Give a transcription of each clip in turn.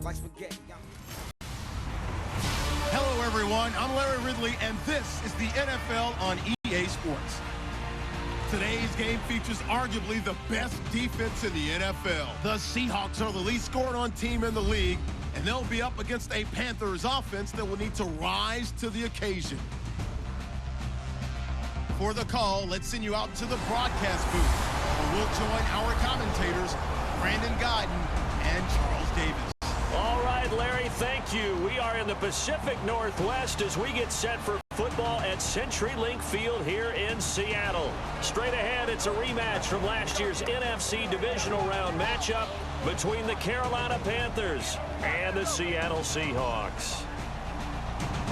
like spaghetti. Hello, everyone. I'm Larry Ridley, and this is the NFL on EA Sports. Today's game features arguably the best defense in the NFL. The Seahawks are the least scored-on team in the league, and they'll be up against a Panthers offense that will need to rise to the occasion. For the call, let's send you out to the broadcast booth, where we'll join our commentators, Brandon Godden and Charles Davis. All right, Larry, thank you. We are in the Pacific Northwest as we get set for football at CenturyLink Field here in Seattle. Straight ahead, it's a rematch from last year's NFC Divisional Round matchup between the Carolina Panthers and the Seattle Seahawks.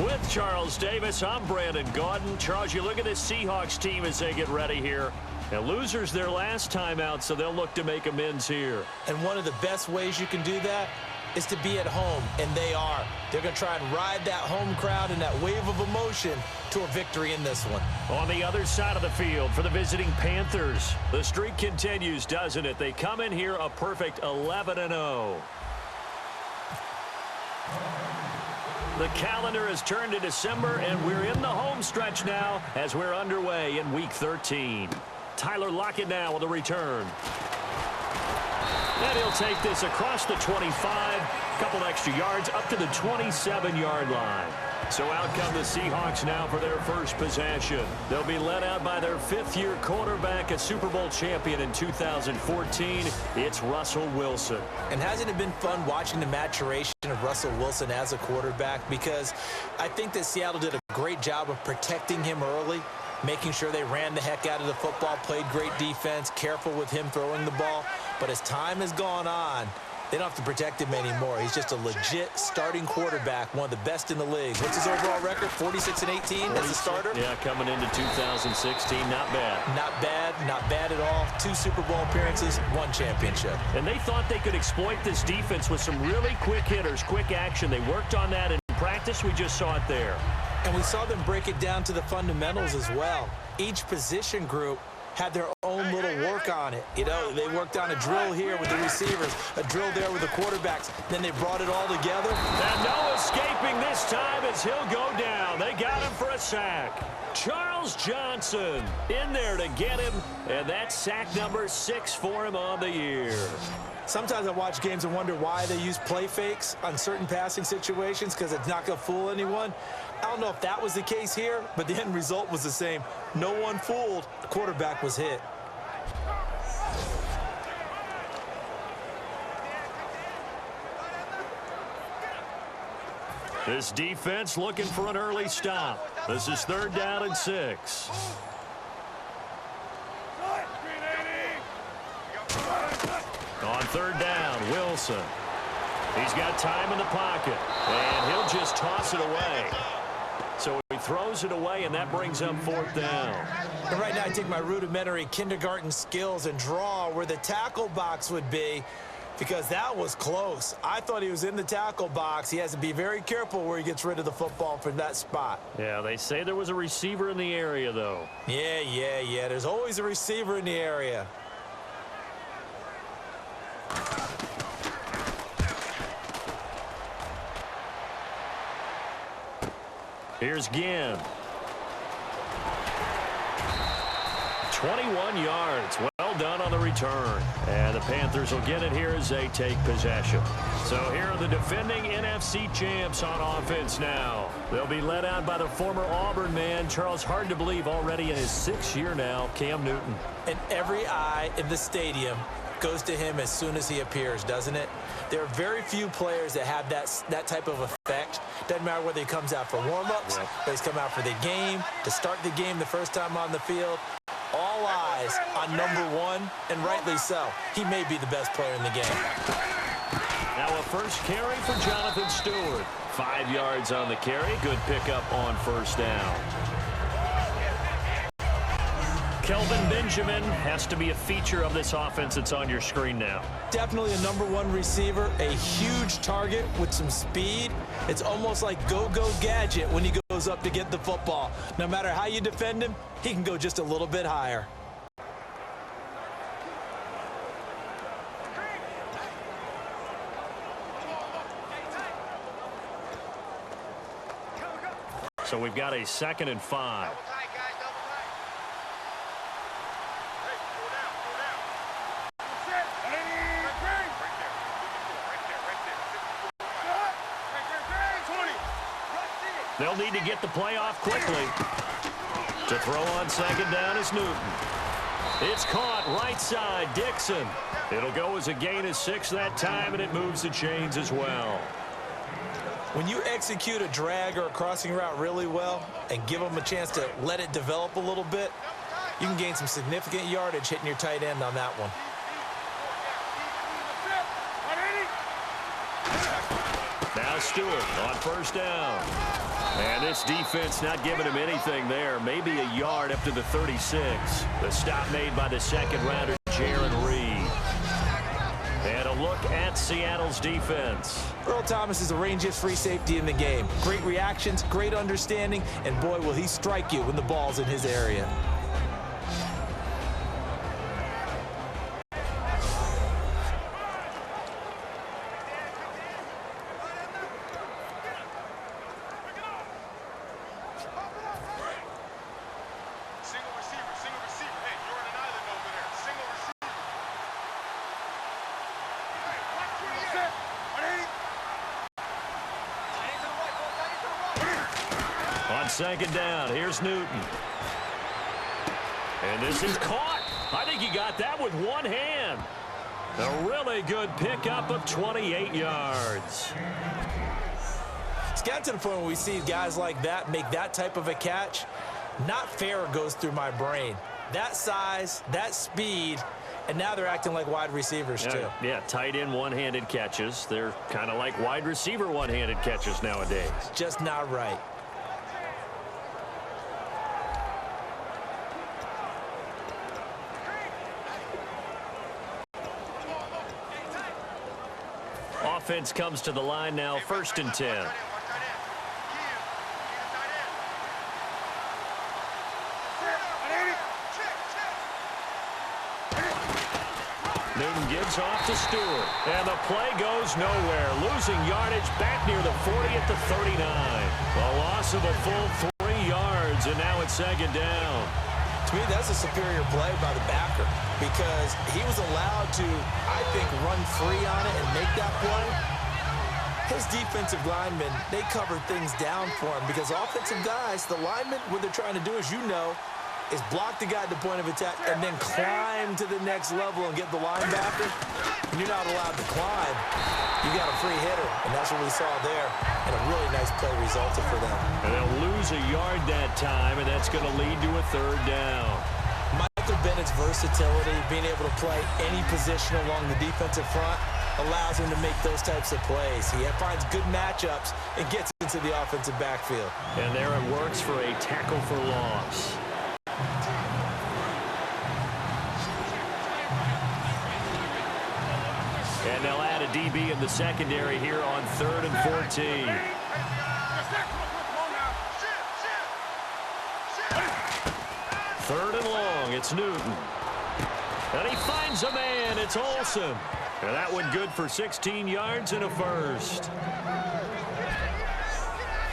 With Charles Davis, I'm Brandon Gaudin. Charles, you look at this Seahawks team as they get ready here. Now, losers their last time out, so they'll look to make amends here. And one of the best ways you can do that is to be at home, and they are. They're going to try and ride that home crowd and that wave of emotion to a victory in this one. On the other side of the field for the visiting Panthers, the streak continues, doesn't it? They come in here a perfect 11-0. The calendar has turned to December, and we're in the home stretch now as we're underway in Week 13. Tyler Lockett now with a return. And he'll take this across the 25, couple extra yards up to the 27-yard line. So out come the Seahawks now for their first possession. They'll be led out by their fifth-year quarterback, a Super Bowl champion in 2014. It's Russell Wilson. And hasn't it been fun watching the maturation of Russell Wilson as a quarterback? Because I think that Seattle did a great job of protecting him early, making sure they ran the heck out of the football, played great defense, careful with him throwing the ball. But as time has gone on, they don't have to protect him anymore. He's just a legit starting quarterback, one of the best in the league. What's his overall record? 46-18 as a starter? Yeah, coming into 2016, not bad. Not bad at all. 2 Super Bowl appearances, 1 championship. And they thought they could exploit this defense with some really quick hitters, quick action. They worked on that in practice. We just saw it there. And we saw them break it down to the fundamentals as well. Each position group had their own little work on it. You know, they worked on a drill here with the receivers, a drill there with the quarterbacks. Then they brought it all together. And no escaping this time as he'll go down. They got him for a sack. Charles Johnson in there to get him, and that's sack number 6 for him on the year. Sometimes I watch games and wonder why they use play fakes on certain passing situations, because it's not going to fool anyone. I don't know if that was the case here, but the end result was the same. No one fooled. The quarterback was hit. This defense looking for an early stop. This is 3rd down and 6. On 3rd down, Wilson. He's got time in the pocket, and he'll just toss it away. So he throws it away, and that brings up 4th down. And right now I take my rudimentary kindergarten skills and draw where the tackle box would be, because that was close. I thought he was in the tackle box. He has to be very careful where he gets rid of the football from that spot. Yeah, they say there was a receiver in the area, though. Yeah. There's always a receiver in the area. Here's Ginn. 21 yards. Well done on the return. And the Panthers will get it here as they take possession. So here are the defending NFC champs on offense now. They'll be led out by the former Auburn man, Charles, hard to believe, already in his 6th year now, Cam Newton. And every eye in the stadium goes to him as soon as he appears, doesn't it? There are very few players that have that type of effect. Doesn't matter whether he comes out for warm-ups, whether he's come out for the game, to start the game the first time on the field. All eyes on number 1, and rightly so. He may be the best player in the game. Now a first carry for Jonathan Stewart. 5 yards on the carry. Good pickup on 1st down. Kelvin Benjamin has to be a feature of this offense that's on your screen now. Definitely a number 1 receiver, a huge target with some speed. It's almost like go-go gadget when he goes up to get the football. No matter how you defend him, he can go just a little bit higher. So we've got a 2nd and 5. They'll need to get the play off quickly. To throw on 2nd down is Newton. It's caught right side, Dixon. It'll go as a gain of 6 that time, and it moves the chains as well. When you execute a drag or a crossing route really well and give them a chance to let it develop a little bit, you can gain some significant yardage hitting your tight end on that one. Now Stewart on 1st down. And this defense not giving him anything there. Maybe a yard up to the 36. The stop made by the 2nd rounder, Jaron Reed. And a look at Seattle's defense. Earl Thomas is the rangiest free safety in the game. Great reactions, great understanding, and boy, will he strike you when the ball's in his area. On 2nd down, here's Newton. And this is caught. I think he got that with one hand. A really good pickup of 28 yards. It's gotten to the point where we see guys like that make that type of a catch. Not fair goes through my brain. That size, that speed, and now they're acting like wide receivers too. Yeah, tight end one-handed catches. They're kind of like wide receiver one-handed catches nowadays. Just not right. Offense comes to the line now, 1st and 10. Newton gives off to Stewart, and the play goes nowhere. Losing yardage back near the 40 at the 39. A loss of a full 3 yards, and now it's 2nd down. To me, that's a superior play by the backer because he was allowed to, I think, run free on it and make that play. His defensive linemen, they covered things down for him because offensive guys, the linemen, what they're trying to do, as you know, is block the guy at the point of attack and then climb to the next level and get the linebacker. When you're not allowed to climb, you got a free hitter, and that's what we saw there. And a really nice play resulted for them. And they'll lose a yard that time, and that's going to lead to a 3rd down. Michael Bennett's versatility, being able to play any position along the defensive front, allows him to make those types of plays. He finds good matchups and gets into the offensive backfield. And there it works for a tackle for loss. And they'll add a DB in the secondary here on 3rd and 14. Third and long, it's Newton. And he finds a man, it's Olsen. And that one good for 16 yards and a 1st.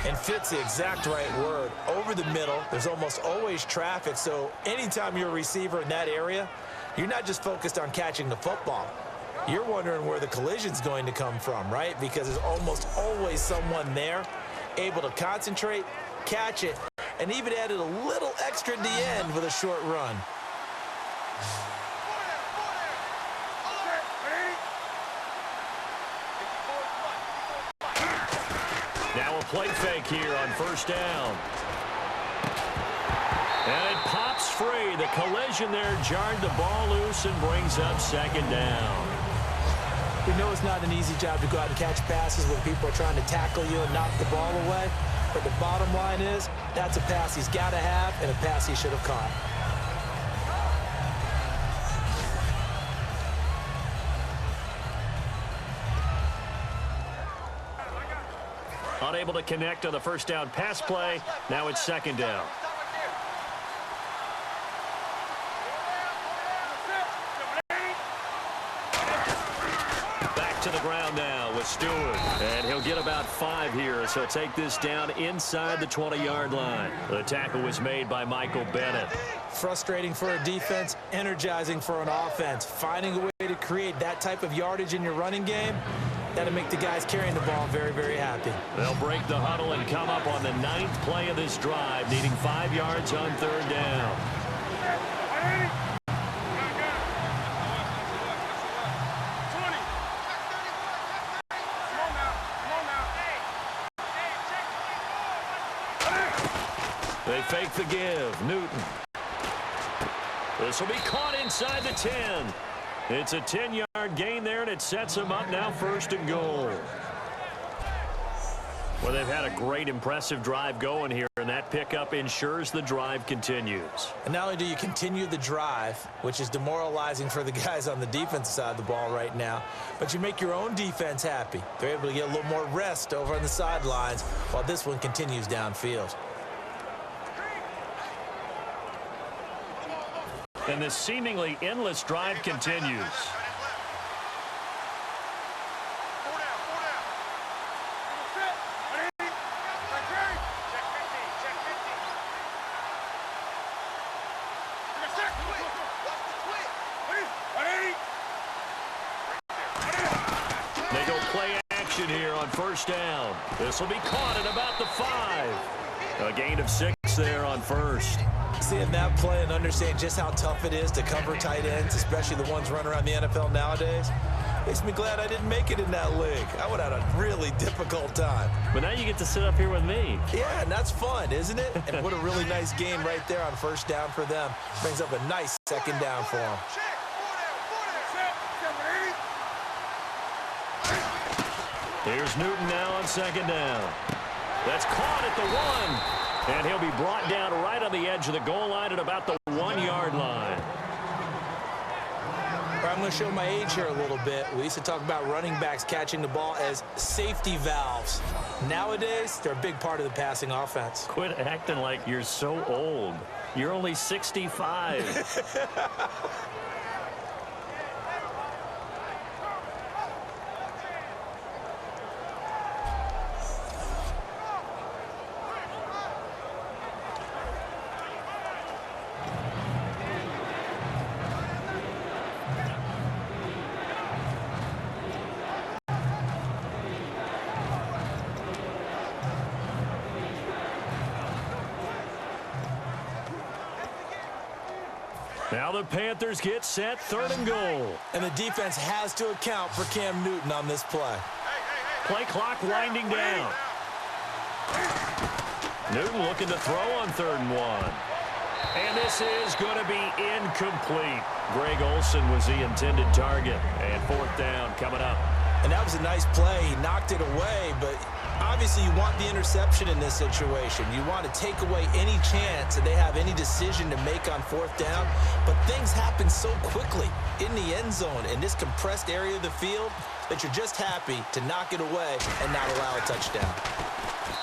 And fit's the exact right word. Over the middle, there's almost always traffic, so anytime you're a receiver in that area, you're not just focused on catching the football. You're wondering where the collision's going to come from, right? Because there's almost always someone there able to concentrate, catch it, and even added a little extra at the end with a short run. Now a play fake here on 1st down. And it pops free. The collision there jarred the ball loose and brings up 2nd down. We know it's not an easy job to go out and catch passes when people are trying to tackle you and knock the ball away. But the bottom line is, that's a pass he's got to have and a pass he should have caught. Unable to connect on the 1st down pass play. Now it's 2nd down. Back to the ground now with Stewart. And he'll get about 5 here, so he'll take this down inside the 20-yard line. The tackle was made by Michael Bennett. Frustrating for a defense, energizing for an offense. Finding a way to create that type of yardage in your running game, that'll make the guys carrying the ball very, very happy. They'll break the huddle and come up on the 9th play of this drive, needing 5 yards on 3rd down. They fake the give. Newton. This will be caught inside the 10. It's a 10-yard gain there, and it sets them up now 1st and goal. Well, they've had a great, impressive drive going here, and that pickup ensures the drive continues. And not only do you continue the drive, which is demoralizing for the guys on the defensive side of the ball right now, but you make your own defense happy. They're able to get a little more rest over on the sidelines while this one continues downfield. And this seemingly endless drive continues. They go play action here on 1st down. This will be caught at about the 5. A gain of 6 there on 1st. Seeing that play and understanding just how tough it is to cover tight ends, especially the ones running around the NFL nowadays, makes me glad I didn't make it in that league. I would have had a really difficult time. But now you get to sit up here with me. Yeah, and that's fun, isn't it? And what a really nice game right there on 1st down for them. Brings up a nice 2nd down for them. Here's Newton now on 2nd down. That's caught at the 1. And he'll be brought down right on the edge of the goal line at about the 1-yard line. I'm going to show my age here a little bit. We used to talk about running backs catching the ball as safety valves. Nowadays, they're a big part of the passing offense. Quit acting like you're so old. You're only 65. Now the Panthers get set, 3rd and goal. And the defense has to account for Cam Newton on this play. Play clock winding down. Newton looking to throw on 3rd and 1. And this is going to be incomplete. Greg Olsen was the intended target. And 4th down coming up. And that was a nice play. He knocked it away, but obviously you want the interception in this situation. You want to take away any chance that they have any decision to make on 4th down. But things happen so quickly in the end zone in this compressed area of the field that you're just happy to knock it away and not allow a touchdown.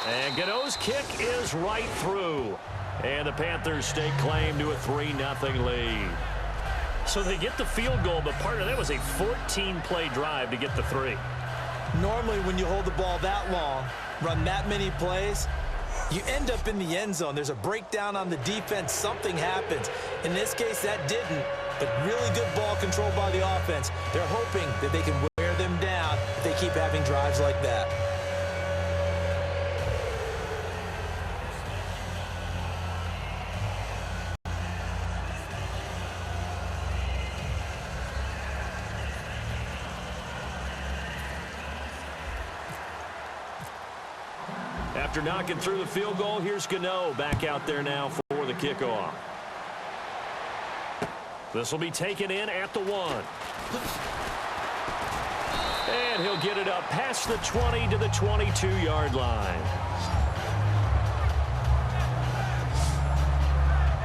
And Gano's kick is right through. And the Panthers stake claim to a 3-0 lead. So they get the field goal, but part of that was a 14-play drive to get the 3. Normally, when you hold the ball that long, run that many plays, you end up in the end zone. There's a breakdown on the defense. Something happens. In this case, that didn't, but really good ball control by the offense. They're hoping that they can wear them down if they keep having drives like that. After knocking through the field goal, here's Gano back out there now for the kickoff. This will be taken in at the 1. And he'll get it up past the 20 to the 22-yard line.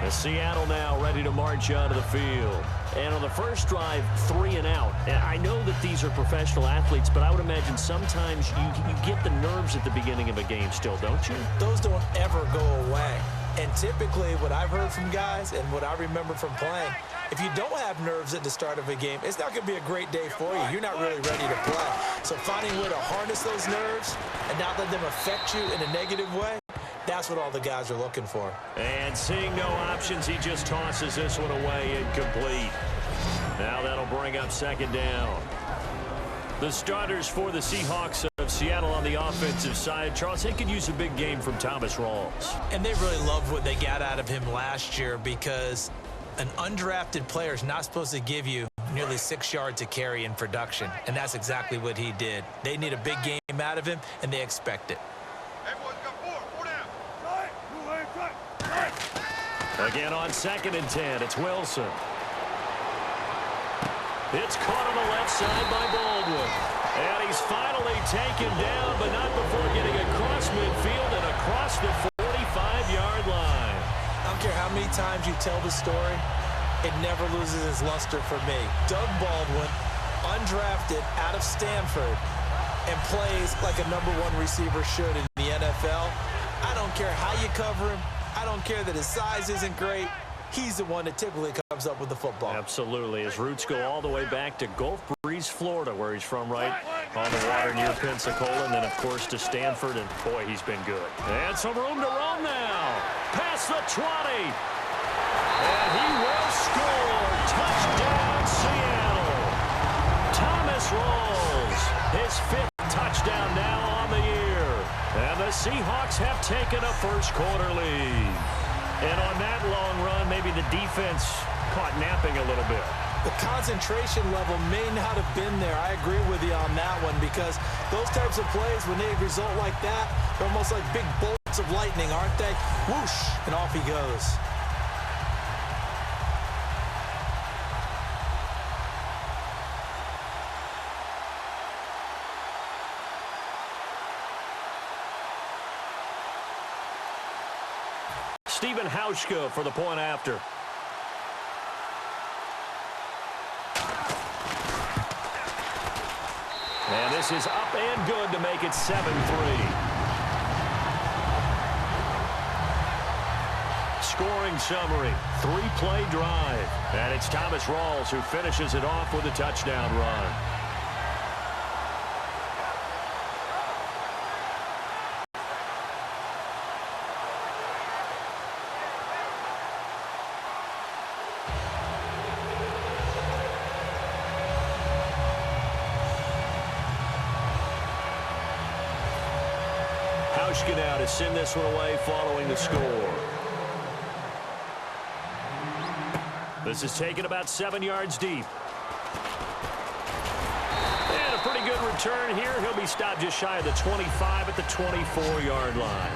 And Seattle now ready to march onto the field. And on the first drive, 3 and out. And I know that these are professional athletes, but I would imagine sometimes you get the nerves at the beginning of a game still, don't you? Those don't ever go away. And typically what I've heard from guys and what I remember from playing, If you don't have nerves at the start of a game, it's not going to be a great day for you. You're not really ready to play. So finding a way to harness those nerves and not let them affect you in a negative way, that's what all the guys are looking for. And seeing no options, he just tosses this one away incomplete. Now that'll bring up second down. The starters for the Seahawks of Seattle on the offensive side. Charles, they could use a big game from Thomas Rawls. And they really loved what they got out of him last year because an undrafted player is not supposed to give you nearly 6 yards to carry in production. And that's exactly what he did. They need a big game out of him, and they expect it. Again on 2nd and 10, it's Wilson. It's caught on the left side by Baldwin. And he's finally taken down, but not before getting across midfield and across the 45-yard line. I don't care how many times you tell the story, it never loses its luster for me. Doug Baldwin, undrafted out of Stanford, and plays like a #1 receiver should in the NFL. I don't care how you cover him. I don't care that his size isn't great. He's the one that typically comes up with the football. Absolutely. His roots go all the way back to Gulf Breeze, Florida, where he's from, right on the water near Pensacola, and then, of course, to Stanford, and, boy, he's been good. And some room to roam now. Past the 20. And he will score. Touchdown, Seattle. Thomas Rawls, his 5th touchdown now on the year. And the Seahawks have taken a first-quarter lead. And on that long run, maybe the defense caught napping a little bit. The concentration level may not have been there. I agree with you on that one because those types of plays, when they result like that, they're almost like big bolts of lightning, aren't they? Whoosh, and off he goes. Stephen Hauschka for the point after. And this is up and good to make it 7-3. Scoring summary, 3-play drive. And it's Thomas Rawls who finishes it off with a touchdown run. Hauschka now to send this one away following the score. This is taken about 7 yards deep. And a pretty good return here. He'll be stopped just shy of the 25 at the 24-yard line.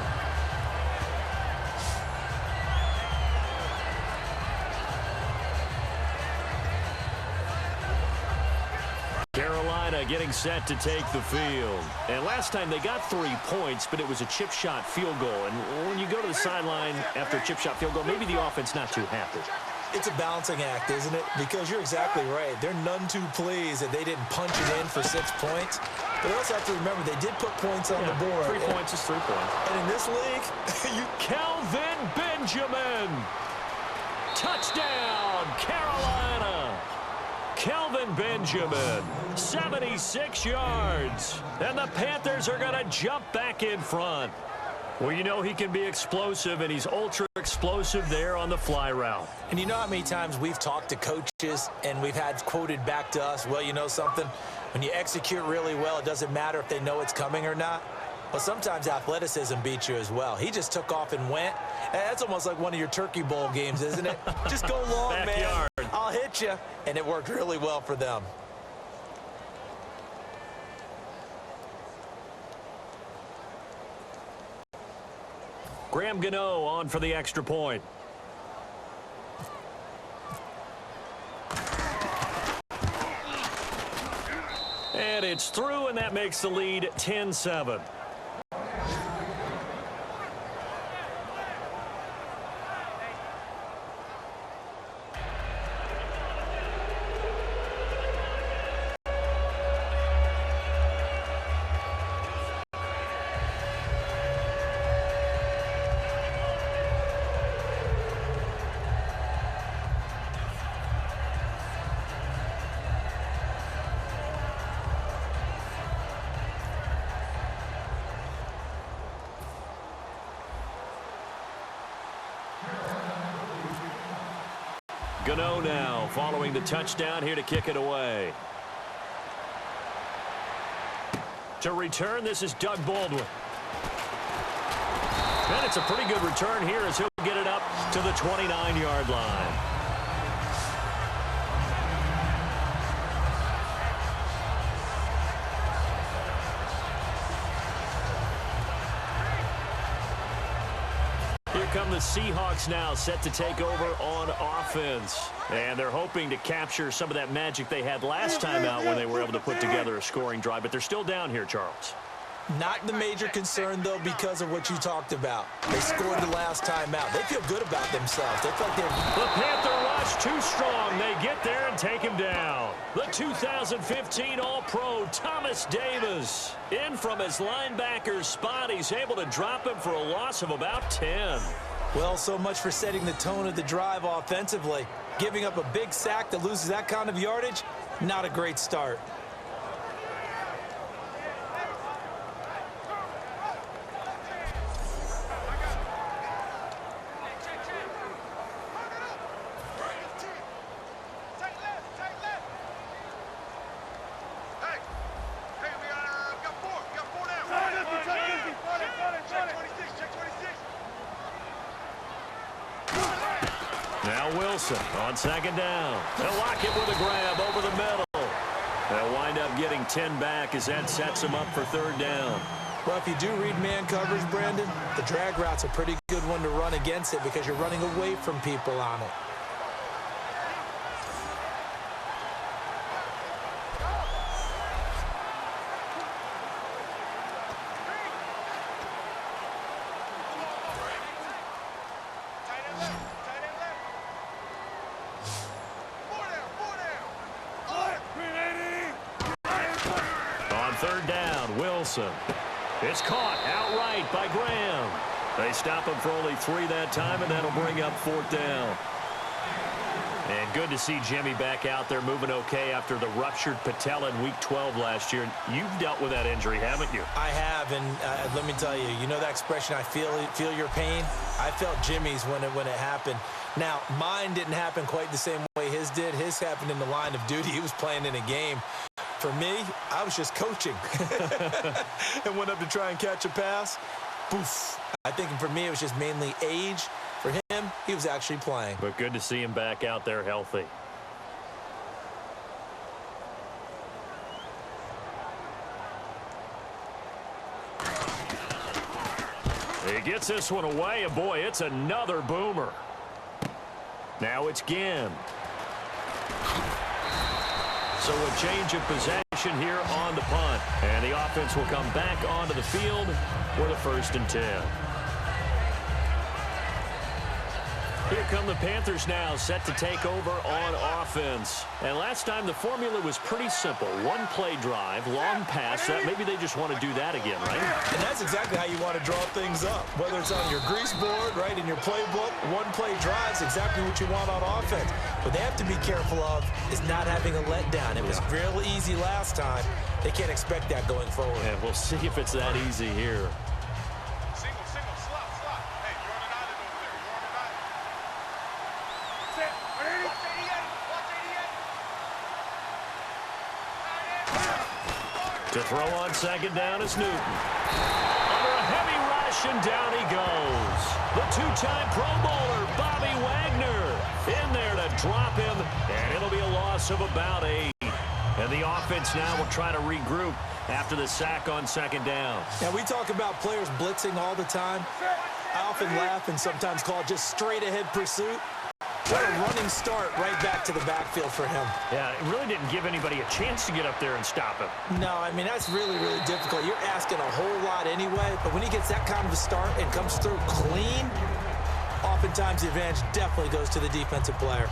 Getting set to take the field. And last time they got 3 points, but it was a chip shot field goal. And when you go to the sideline after a chip shot field goal, maybe the offense not too happy. It's a balancing act, isn't it? Because you're exactly right. They're none too pleased that they didn't punch it in for 6 points. But they also have to remember they did put points on the board. 3 points is 3 points. And in this league, Kelvin Benjamin. Touchdown, Carolina. Kelvin Benjamin, 76 yards. And the Panthers are going to jump back in front. Well, you know he can be explosive, and he's ultra-explosive there on the fly route. And you know how many times we've talked to coaches and we've had quoted back to us, well, you know something? When you execute really well, it doesn't matter if they know it's coming or not. Well, sometimes athleticism beats you as well. He just took off and went. That's almost like one of your Turkey Bowl games, isn't it? Just go long, Backyard. man. I'll hit you. And it worked really well for them. Graham Gano on for the extra point. And it's through, and that makes the lead 10-7. Gano now following the touchdown here to kick it away. To return, this is Doug Baldwin. And it's a pretty good return here as he'll get it up to the 29-yard line. Here come the Seahawks now, set to take over on offense. And they're hoping to capture some of that magic they had last time out when they were able to put together a scoring drive. But they're still down here, Charles. Not the major concern, though, because of what you talked about. They scored the last time out. They feel good about themselves. They feel like they're... The Panther rush too strong. They get there and take him down. The 2015 All-Pro Thomas Davis. In from his linebacker spot. He's able to drop him for a loss of about 10. Well, so much for setting the tone of the drive offensively. Giving up a big sack that loses that kind of yardage, not a great start. On second down. They'll lock it with a grab over the middle. They'll wind up getting 10 back as that sets them up for third down. Well, if you do read man coverage, Brandon, the drag route's a pretty good one to run against it because you're running away from people on it. Third down, Wilson. It's caught outright by Graham. They stop him for only 3 that time, and that'll bring up fourth down. And good to see Jimmy back out there moving okay after the ruptured patella in Week 12 last year. You've dealt with that injury, haven't you? I have, and let me tell you, you know that expression, I feel your pain? I felt Jimmy's when it happened. Now, mine didn't happen quite the same way his did. His happened in the line of duty. He was playing in a game. For me, I was just coaching and went up to try and catch a pass. Poof. I think for me, it was just mainly age. For him, he was actually playing. But good to see him back out there healthy. He gets this one away, and boy, it's another boomer. Now it's Ginn. So a change of possession here on the punt. And the offense will come back onto the field for the 1st and 10. Here come the Panthers now, set to take over on offense. And last time the formula was pretty simple. 1-play drive, long pass. Maybe they just want to do that again, right? And that's exactly how you want to draw things up. Whether it's on your grease board, right, in your playbook, 1-play drive is exactly what you want on offense. What they have to be careful of is not having a letdown. It was real easy last time. They can't expect that going forward. And we'll see if it's that easy here. To throw on second down is Newton. Under a heavy rush, and down he goes. The 2-time Pro Bowler, Bobby Wagner, in there to drop him, and it'll be a loss of about 8. And the offense now will try to regroup after the sack on second down. Now, we talk about players blitzing all the time. I often laugh and sometimes call it just straight-ahead pursuit. What a running start right back to the backfield for him. Yeah, it really didn't give anybody a chance to get up there and stop him. No, I mean, that's really, really difficult. You're asking a whole lot anyway, but when he gets that kind of a start and comes through clean, oftentimes the advantage definitely goes to the defensive player.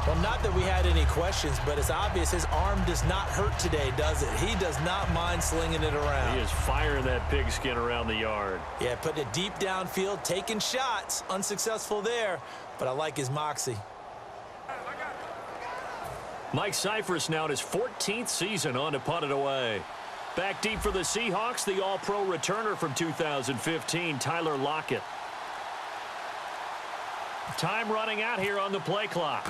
Well, not that we had any questions, but it's obvious his arm does not hurt today, does it? He does not mind slinging it around. He is firing that pigskin around the yard. Yeah, putting it deep downfield, taking shots. Unsuccessful there, but I like his moxie. Mike Cyphers now in his 14th season on to punt it away. Back deep for the Seahawks, the All-Pro returner from 2015, Tyler Lockett. Time running out here on the play clock.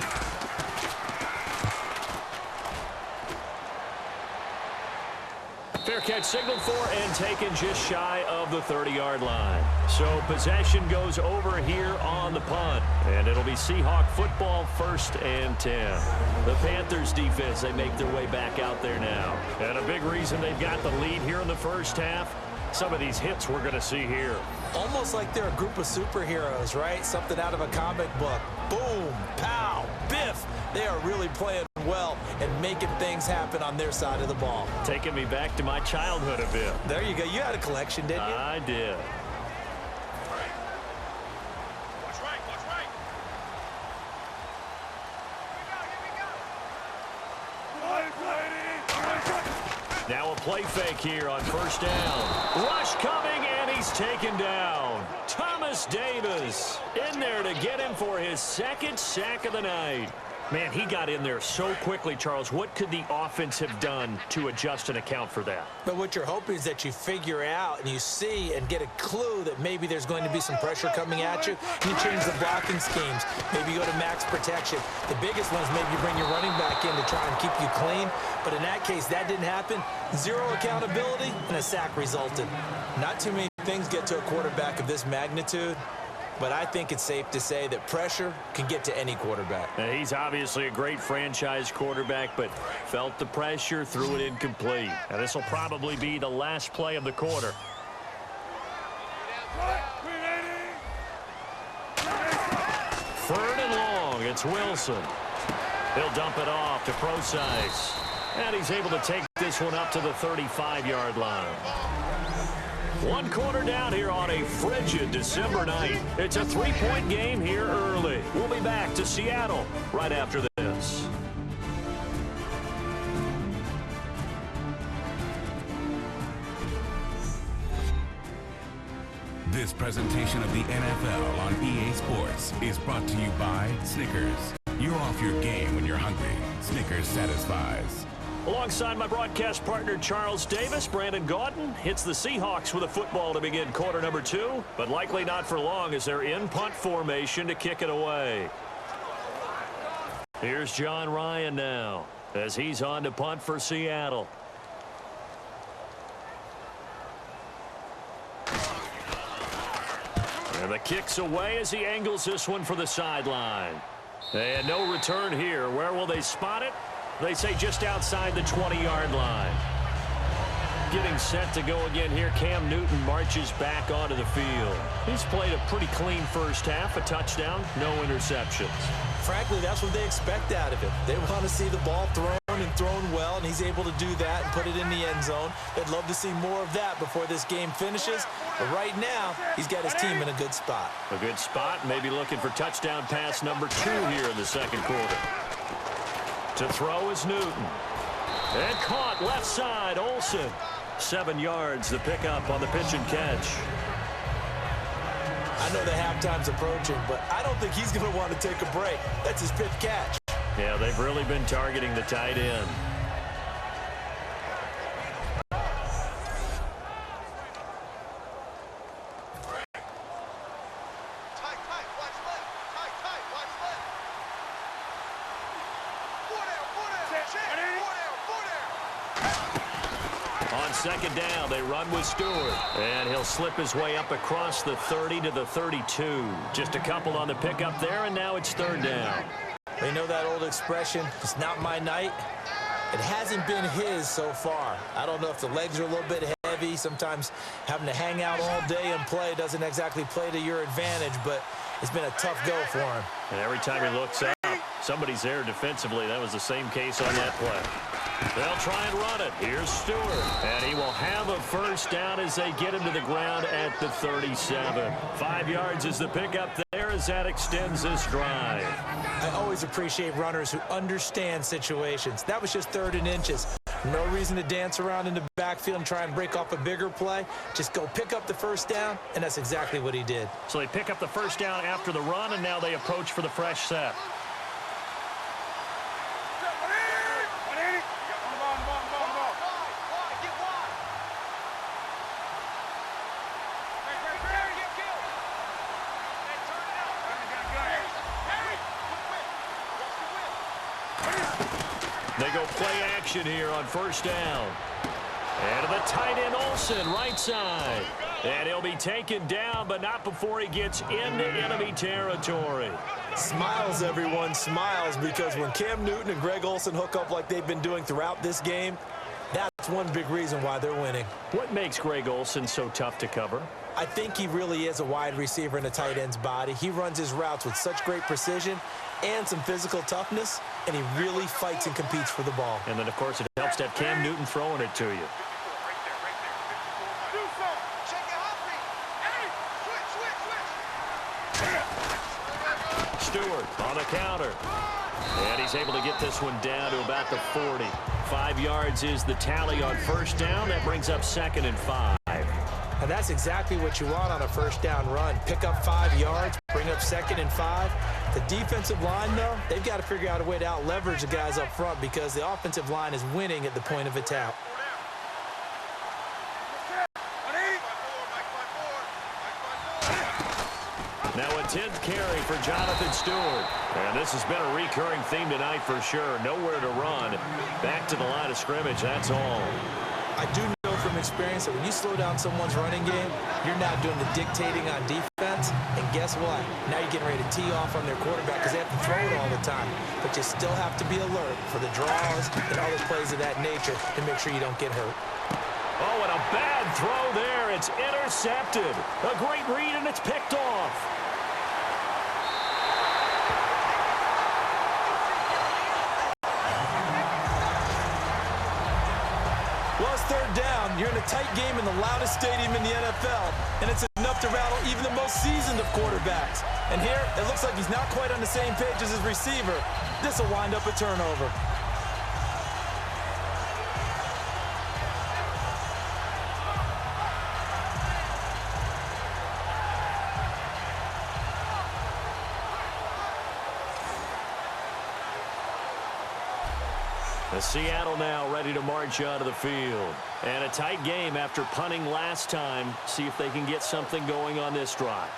Fair catch signaled for and taken just shy of the 30-yard line. So possession goes over here on the punt. And it'll be Seahawk football, 1st and 10. The Panthers defense, they make their way back out there now. And a big reason they've got the lead here in the first half, some of these hits we're going to see here. Almost like they're a group of superheroes, right? Something out of a comic book. Boom, pow, biff. They are really playing well and making things happen on their side of the ball. Taking me back to my childhood a bit. There you go. You had a collection, didn't you? I did. Now a play fake here on 1st down. Rush coming, and he's taken down. Thomas Davis in there to get him for his 2nd sack of the night. Man, he got in there so quickly, Charles. What could the offense have done to adjust and account for that? But what you're hoping is that you figure out and you see and get a clue that maybe there's going to be some pressure coming at you. And you change the blocking schemes. Maybe you go to max protection. The biggest one is maybe you bring your running back in to try and keep you clean. But in that case, that didn't happen. 0 accountability, and a sack resulted. Not too many things get to a quarterback of this magnitude. But I think it's safe to say that pressure can get to any quarterback. Now, he's obviously a great franchise quarterback, but felt the pressure, threw it incomplete. Now, this will probably be the last play of the quarter. 3rd and long. It's Wilson. He'll dump it off to Procise. And he's able to take this one up to the 35-yard line. 1 quarter down here on a frigid December night. It's a 3-point game here early. We'll be back to Seattle right after this. This presentation of the NFL on EA Sports is brought to you by Snickers. You're off your game when you're hungry. Snickers satisfies. Alongside my broadcast partner, Charles Davis, Brandon Gaudin hits the Seahawks with a football to begin quarter number 2, but likely not for long as they're in punt formation to kick it away. Here's John Ryan now as he's on to punt for Seattle. And the kick's away as he angles this one for the sideline. And no return here. Where will they spot it? They say just outside the 20-yard line. Getting set to go again here, Cam Newton marches back onto the field. He's played a pretty clean first half, a touchdown, no interceptions. Frankly, that's what they expect out of him. They want to see the ball thrown and thrown well, and he's able to do that and put it in the end zone. They'd love to see more of that before this game finishes. But right now, he's got his team in a good spot. A good spot, maybe looking for touchdown pass number 2 here in the 2nd quarter. To throw is Newton. And caught left side, Olsen. 7 yards, the pickup on the pitch and catch. I know the halftime's approaching, but I don't think he's going to want to take a break. That's his 5th catch. Yeah, they've really been targeting the tight end. On 2nd down, they run with Stewart. And he'll slip his way up across the 30 to the 32. Just a couple on the pickup there, and now it's 3rd down. They know that old expression, it's not my night. It hasn't been his so far. I don't know if the legs are a little bit heavy. Sometimes having to hang out all day and play doesn't exactly play to your advantage, but it's been a tough go for him. And every time he looks up, somebody's there defensively. That was the same case on that play. They'll try and run it. Here's Stewart. And he will have a 1st down as they get him to the ground at the 37. 5 yards is the pickup there as that extends this drive. I always appreciate runners who understand situations. That was just 3rd and inches. No reason to dance around in the backfield and try and break off a bigger play. Just go pick up the 1st down, and that's exactly what he did. So they pick up the 1st down after the run, and now they approach for the fresh set. They go play action here on 1st down. And to the tight end, Olsen, right side. And he'll be taken down, but not before he gets into enemy territory. Smiles, everyone, smiles, because when Cam Newton and Greg Olsen hook up like they've been doing throughout this game, that's one big reason why they're winning. What makes Greg Olsen so tough to cover? I think he really is a wide receiver in a tight end's body. He runs his routes with such great precision and some physical toughness, and he really fights and competes for the ball. And then, of course, it helps to have Cam Newton throwing it to you. Stewart on the counter. And he's able to get this one down to about the 40. 5 yards is the tally on first down. That brings up 2nd and 5. And that's exactly what you want on a first down run. Pick up 5 yards, bring up 2nd and 5. The defensive line, though, they've got to figure out a way to out-leverage the guys up front because the offensive line is winning at the point of attack. Now a 10th carry for Jonathan Stewart. And this has been a recurring theme tonight for sure. Nowhere to run. Back to the line of scrimmage, that's all. I do know from experience that when you slow down someone's running game, you're now doing the dictating on defense. And guess what? Now you're getting ready to tee off on their quarterback because they have to throw it all the time. But you still have to be alert for the draws and other plays of that nature to make sure you don't get hurt. Oh, and a bad throw there. It's intercepted. A great read, and it's picked off. Well, it's 3rd down. You're in a tight game in the loudest stadium in the NFL, and it's enough to rattle even the most seasoned of quarterbacks. And here, it looks like he's not quite on the same page as his receiver. This will wind up a turnover. Seattle now ready to march out of the field. And a tight game after punting last time. See if they can get something going on this drive.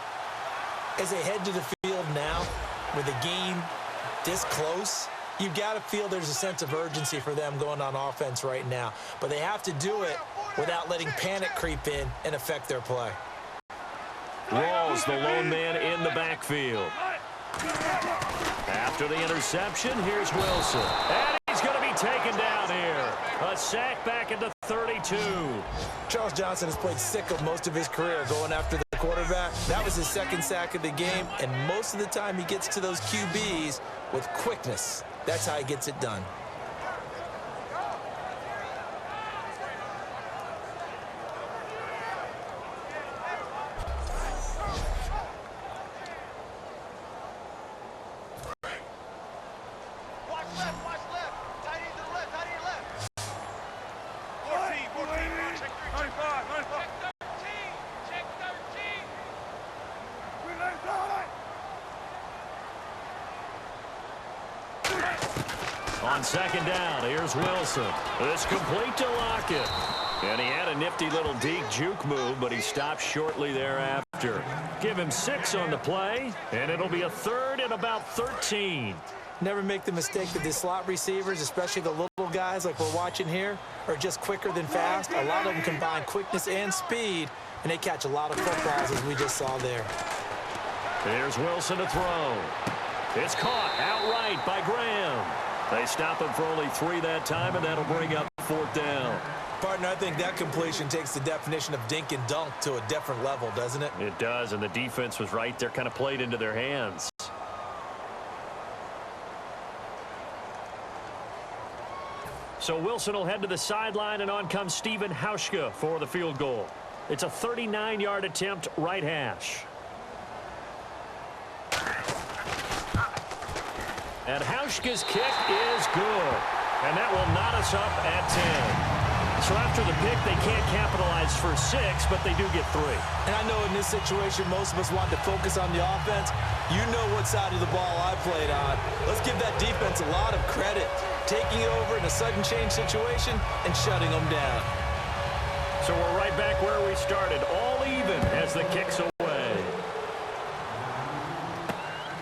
As they head to the field now, with the game this close, you've got to feel there's a sense of urgency for them going on offense right now. But they have to do it without letting panic creep in and affect their play. Rawls, the lone man in the backfield. After the interception, here's Wilson. And he's going to be taken down here. A sack back at the 32. Charles Johnson has played sick of most of his career going after the quarterback. That was his 2nd sack of the game, and most of the time he gets to those QBs with quickness. That's how he gets it done. On 2nd down, here's Wilson. It's complete to Lockett. And he had a nifty little deep juke move, but he stopped shortly thereafter. Give him 6 on the play, and it'll be a 3rd and about 13. Never make the mistake that the slot receivers, especially the little guys like we're watching here, are just quicker than fast. A lot of them combine quickness and speed, and they catch a lot of footballs, as we just saw there. Here's Wilson to throw. It's caught outright by Graham. They stop him for only 3 that time, and that'll bring up 4th down. Partner, I think that completion takes the definition of dink and dunk to a different level, doesn't it? It does, and the defense was right there, kind of played into their hands. So Wilson will head to the sideline, and on comes Stephen Hauschka for the field goal. It's a 39-yard attempt, right hash. And Hauschka's kick is good. And that will knot us up at 10. So after the pick, they can't capitalize for 6, but they do get 3. And I know in this situation, most of us want to focus on the offense. You know what side of the ball I played on. Let's give that defense a lot of credit. Taking it over in a sudden change situation and shutting them down. So we're right back where we started, all even as the kick's away.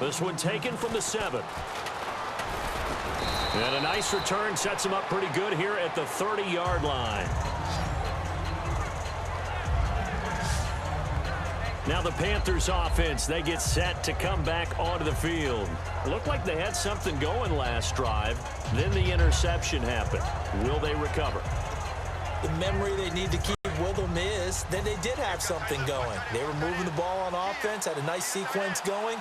This one taken from the 7. And a nice return sets him up pretty good here at the 30-yard line. Now the Panthers offense, they get set to come back onto the field. It looked like they had something going last drive. Then the interception happened. Will they recover? The memory they need to keep with them is that they did have something going. They were moving the ball on offense, had a nice sequence going.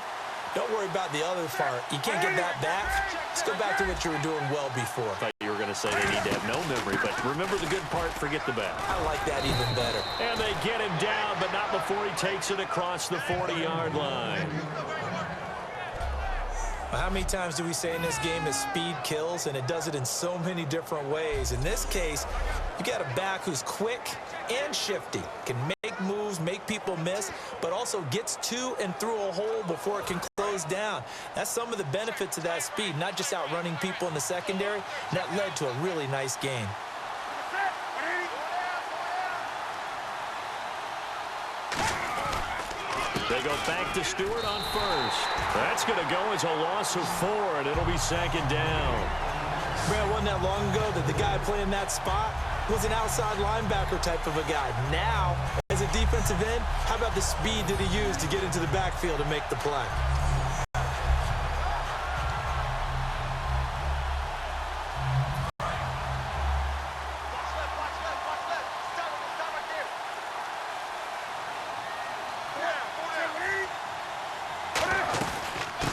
Don't worry about the other part. You can't get that back. Let's go back to what you were doing well before. I thought you were going to say they need to have no memory, but remember the good part, forget the bad. I like that even better. And they get him down, but not before he takes it across the 40-yard line. How many times do we say in this game that speed kills, and it does it in so many different ways? In this case, you got a back who's quick and shifty, can make moves, make people miss, but also gets to and through a hole before it can close down. That's some of the benefits of that speed, not just outrunning people in the secondary. And that led to a really nice game. They go back to Stewart on first. That's going to go as a loss of 4, and it'll be second down. Brad, wasn't that long ago that the guy playing that spot was an outside linebacker type of a guy. Now, as a defensive end, how about the speed that he used to get into the backfield and make the play?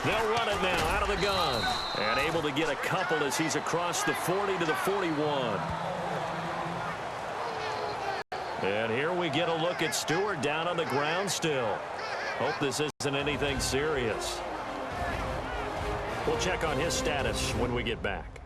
They'll run it now out of the gun. And able to get a couple as he's across the 40 to the 41. And here we get a look at Stewart down on the ground still. Hope this isn't anything serious. We'll check on his status when we get back.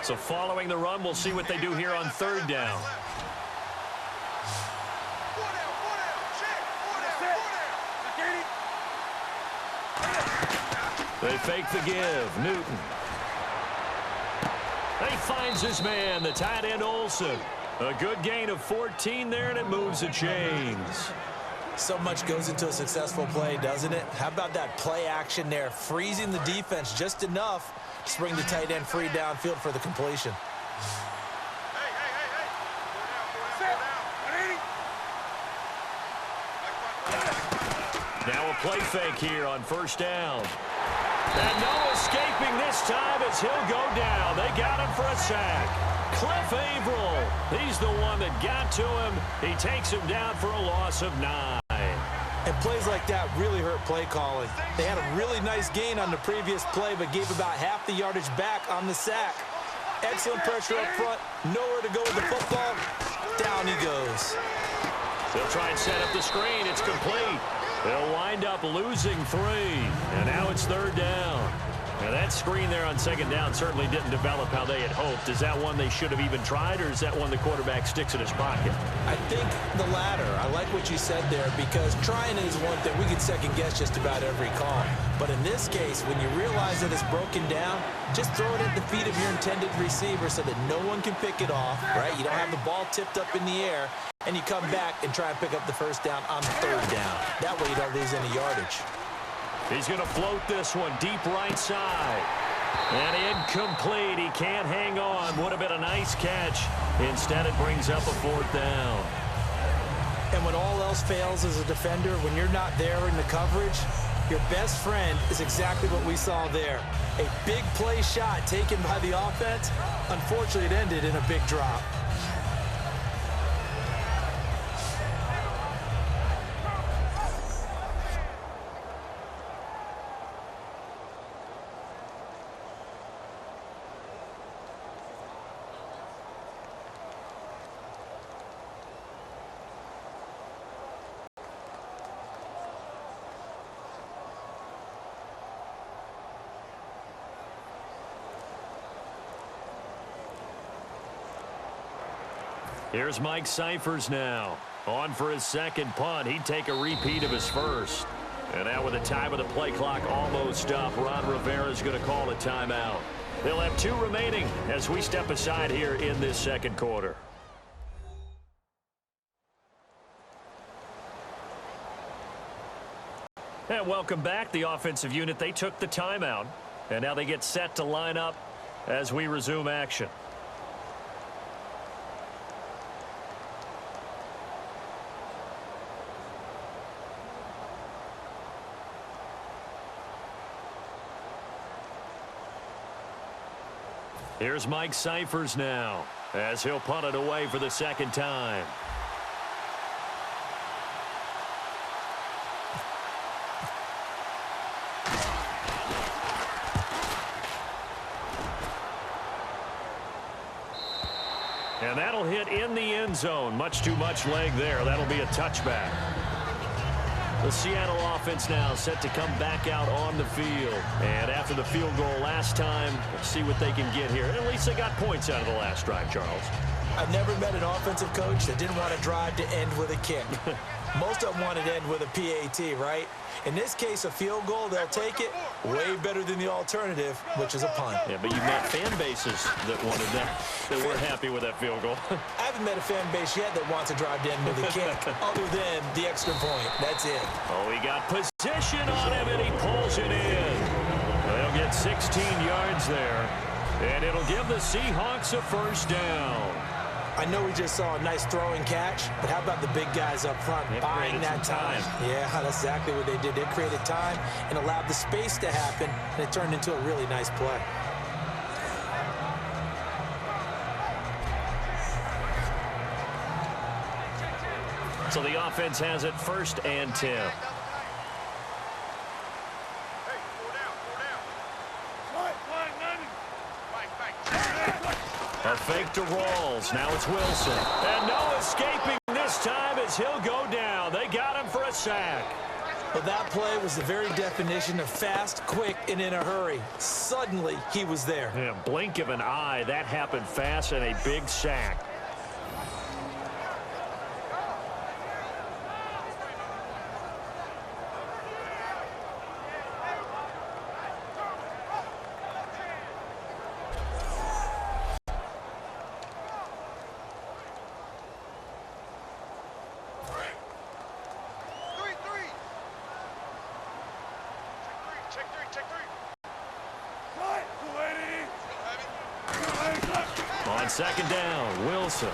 So following the run, we'll see what they do here on third down. They fake the give. Newton. He finds his man, the tight end Olsen. A good gain of 14 there, and it moves the chains. So much goes into a successful play, doesn't it? How about that play action there, freezing the defense just enough to bring the tight end free downfield for the completion. Now a play fake here on first down. And no escaping this time as he'll go down. They got him for a sack. Cliff Averill, he's the one that got to him. He takes him down for a loss of 9. And plays like that really hurt play calling. They had a really nice gain on the previous play, but gave about half the yardage back on the sack. Excellent pressure up front. Nowhere to go with the football. Down he goes. They'll try and set up the screen. It's complete. They'll wind up losing 3. And now it's third down. Now that screen there on second down certainly didn't develop how they had hoped. Is that one they should have even tried, or is that one the quarterback sticks in his pocket? I think the latter. I like what you said there, because trying is one thing. We could second guess just about every call. But in this case, when you realize that it's broken down, just throw it at the feet of your intended receiver so that no one can pick it off, right? You don't have the ball tipped up in the air, and you come back and try and pick up the first down on third down. That way you don't lose any yardage. He's going to float this one deep right side. And incomplete. He can't hang on. Would have been a nice catch. Instead, it brings up a fourth down. And when all else fails as a defender, when you're not there in the coverage, your best friend is exactly what we saw there. A big play shot taken by the offense. Unfortunately, it ended in a big drop. Here's Mike Cyphers now. On for his second punt. He'd take a repeat of his first. And now with the time of the play clock almost up, Ron Rivera is going to call a timeout. They'll have 2 remaining as we step aside here in this second quarter. And welcome back. The offensive unit, they took the timeout. And now they get set to line up as we resume action. Here's Mike Cyphers now as he'll punt it away for the second time. And that'll hit in the end zone. Much too much leg there. That'll be a touchback. The Seattle offense now set to come back out on the field. And after the field goal last time, let's see what they can get here. At least they got points out of the last drive, Charles. I've never met an offensive coach that didn't want to drive to end with a kick. Most of them wanted to end with a PAT, right? In this case, a field goal, they'll take it. Way better than the alternative, which is a punt. Yeah, but you met fan bases that wanted that, that were happy with that field goal. I haven't met a fan base yet that wants to drive to end with a kick, other than the extra point. That's it. Oh, he got position on him, and he pulls it in. They'll get 16 yards there, and it'll give the Seahawks a first down. I know we just saw a nice throwing catch, but how about the big guys up front buying that time? Yeah, that's exactly what they did. They created time and allowed the space to happen, and it turned into a really nice play. So the offense has it 1st and 10. A fake to Rawls. Now it's Wilson. And no escaping this time as he'll go down. They got him for a sack. Well, that play was the very definition of fast, quick, and in a hurry. Suddenly, he was there. Yeah, blink of an eye. That happened fast and a big sack. On 2nd down, Wilson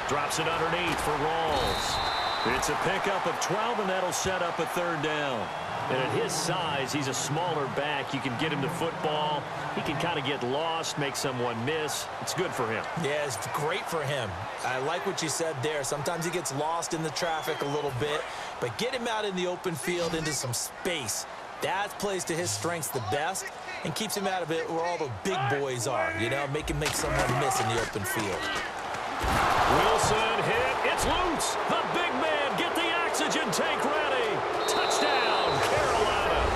drops it underneath for Rawls. It's a pickup of 12, and that'll set up a 3rd down. And at his size, he's a smaller back. You can get him to football. He can kind of get lost, make someone miss. It's good for him. Yeah, it's great for him. I like what you said there. Sometimes he gets lost in the traffic a little bit, but get him out in the open field into some space. That plays to his strengths the best and keeps him out of it where all the big boys are, you know, make him make someone miss in the open field. Wilson hit. It's loose. The big man, get the oxygen tank ready. Touchdown, Carolina.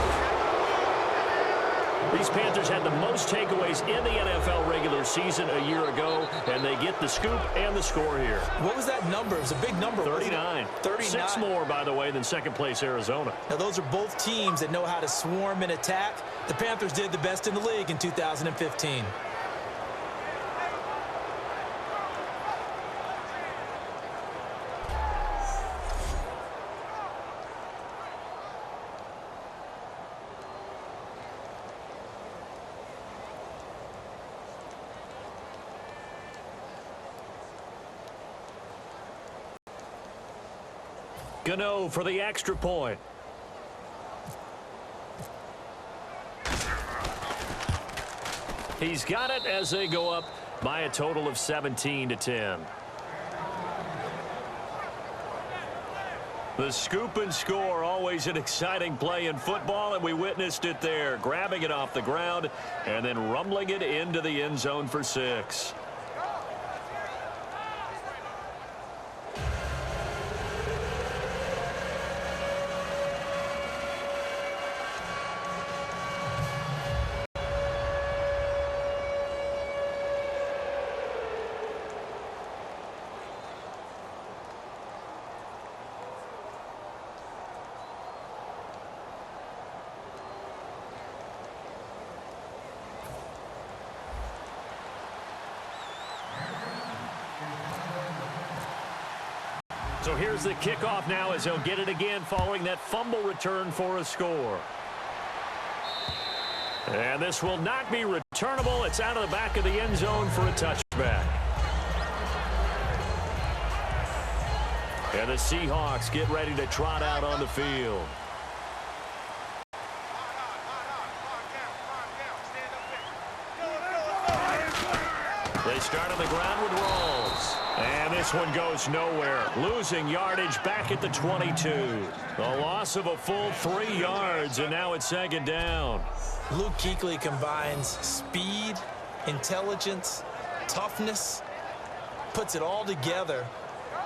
These Panthers had the most takeaways in the NFL regular season a year ago, and they get the scoop and the score here. What was that number? It was a big number. 39. 39. 6 more, by the way, than second-place Arizona. Now, those are both teams that know how to swarm and attack. The Panthers did the best in the league in 2015. Gano for the extra point. He's got it as they go up by a total of 17-10. The scoop and score, always an exciting play in football, and we witnessed it there, grabbing it off the ground and then rumbling it into the end zone for 6. So here's the kickoff now as he'll get it again following that fumble return for a score. And this will not be returnable. It's out of the back of the end zone for a touchback. And the Seahawks get ready to trot out on the field. They start on the ground with Rawls. And this one goes nowhere. Losing yardage back at the 22. A loss of a full 3 yards, and now it's second down. Luke Kuechly combines speed, intelligence, toughness, puts it all together.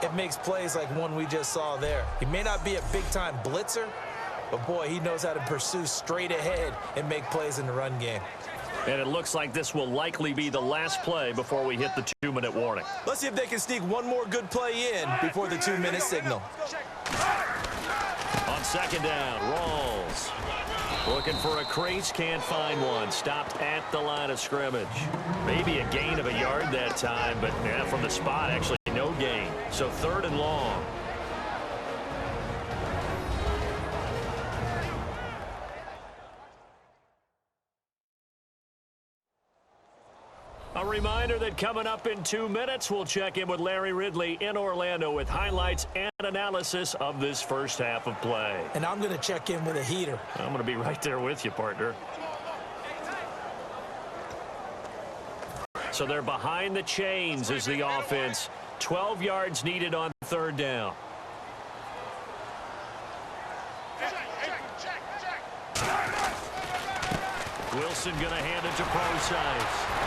It makes plays like one we just saw there. He may not be a big-time blitzer, but, boy, he knows how to pursue straight ahead and make plays in the run game. And it looks like this will likely be the last play before we hit the 2-minute warning. Let's see if they can sneak one more good play in before the 2-minute signal. On second down, Rawls. Looking for a crease, can't find one. Stopped at the line of scrimmage. Maybe a gain of a yard that time, but from the spot, actually no gain. So 3rd and long. A reminder that coming up in 2 minutes, we'll check in with Larry Ridley in Orlando with highlights and analysis of this first half of play. And I'm going to check in with a heater. I'm going to be right there with you, partner. So they're behind the chains as the offense. 12 yards needed on 3rd down. Wilson going to hand it to Procise.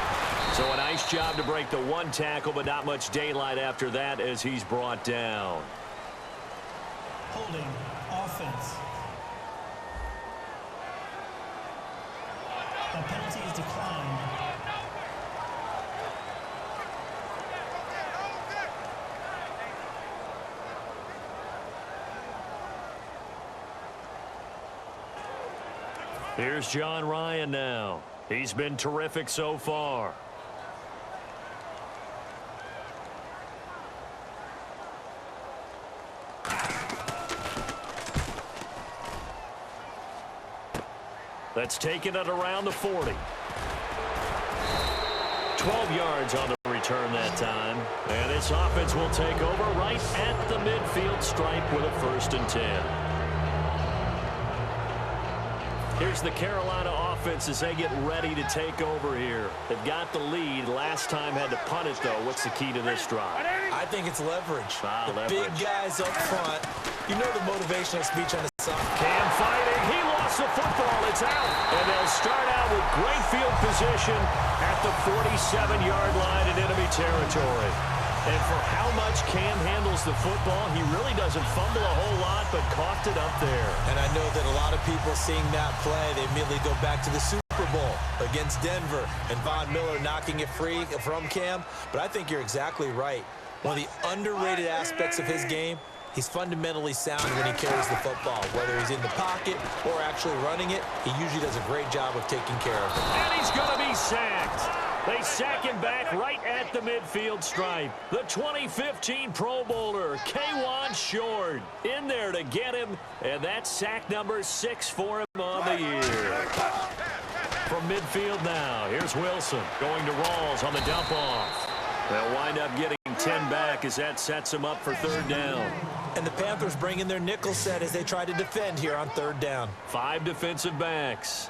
So a nice job to break the 1 tackle, but not much daylight after that as he's brought down. Holding offense. The penalty is declined. Here's John Ryan now. He's been terrific so far. That's taken it around the 40. 12 yards on the return that time. And this offense will take over right at the midfield stripe with a 1st and 10. Here's the Carolina offense as they get ready to take over here. They've got the lead. Last time had to punt it, though. What's the key to this drive? I think it's leverage. Leverage. Big guys up front. You know the motivational speech on the side. Cam fighting. He lost the football. It's out. And they'll start out with great field position at the 47-yard line in enemy territory. And for how much Cam handles the football, he really doesn't fumble a whole lot, but coughed it up there. And I know that a lot of people seeing that play, they immediately go back to the Super Bowl against Denver and Von Miller knocking it free from Cam. But I think you're exactly right. One of the underrated aspects of his game, he's fundamentally sound when he carries the football. Whether he's in the pocket or actually running it, he usually does a great job of taking care of it. And he's going to be sacked. They sack him back right at the midfield stripe. The 2015 Pro Bowler, K'Wan Short, in there to get him. And that's sack number 6 for him on the year. From midfield now, here's Wilson going to Rawls on the dump off. They'll wind up getting 10 back as that sets them up for 3rd down. And the Panthers bring in their nickel set as they try to defend here on 3rd down. 5 defensive backs.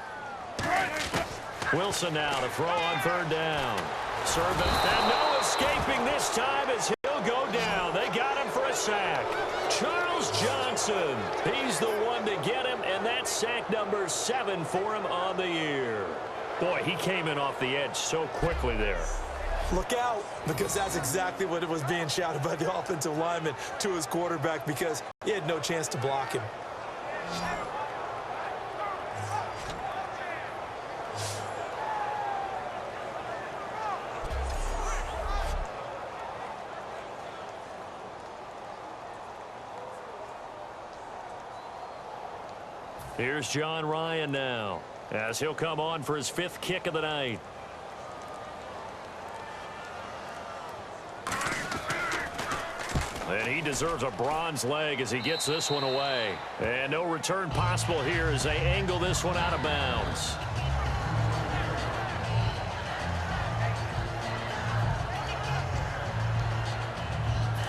Wilson now to throw on 3rd down. Servant, and no escaping this time as he'll go down. They got him for a sack. Charles Johnson, he's the one to get him, and that's sack number 7 for him on the year. Boy, he came in off the edge so quickly there. Look out, because that's exactly what it was being shouted by the offensive lineman to his quarterback because he had no chance to block him. Here's John Ryan now as he'll come on for his 5th kick of the night. And he deserves a bronze leg as he gets this one away. And no return possible here as they angle this one out of bounds.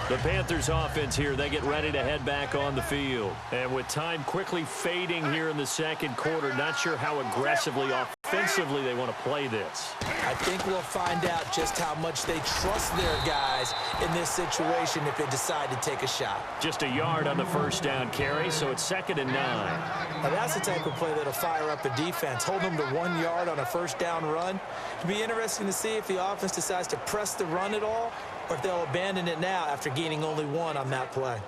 The Panthers offense here, they get ready to head back on the field. And with time quickly fading here in the second quarter, not sure how aggressively, offensively they want to play this. I think we'll find out just how much they trust their guys in this situation if they decide to take a shot. Just a yard on the first down carry, so it's 2nd and 9. Now that's the type of play that'll fire up a defense. Hold them to 1 yard on a first down run. It'll be interesting to see if the offense decides to press the run at all, or if they'll abandon it now after gaining only 1 on that play.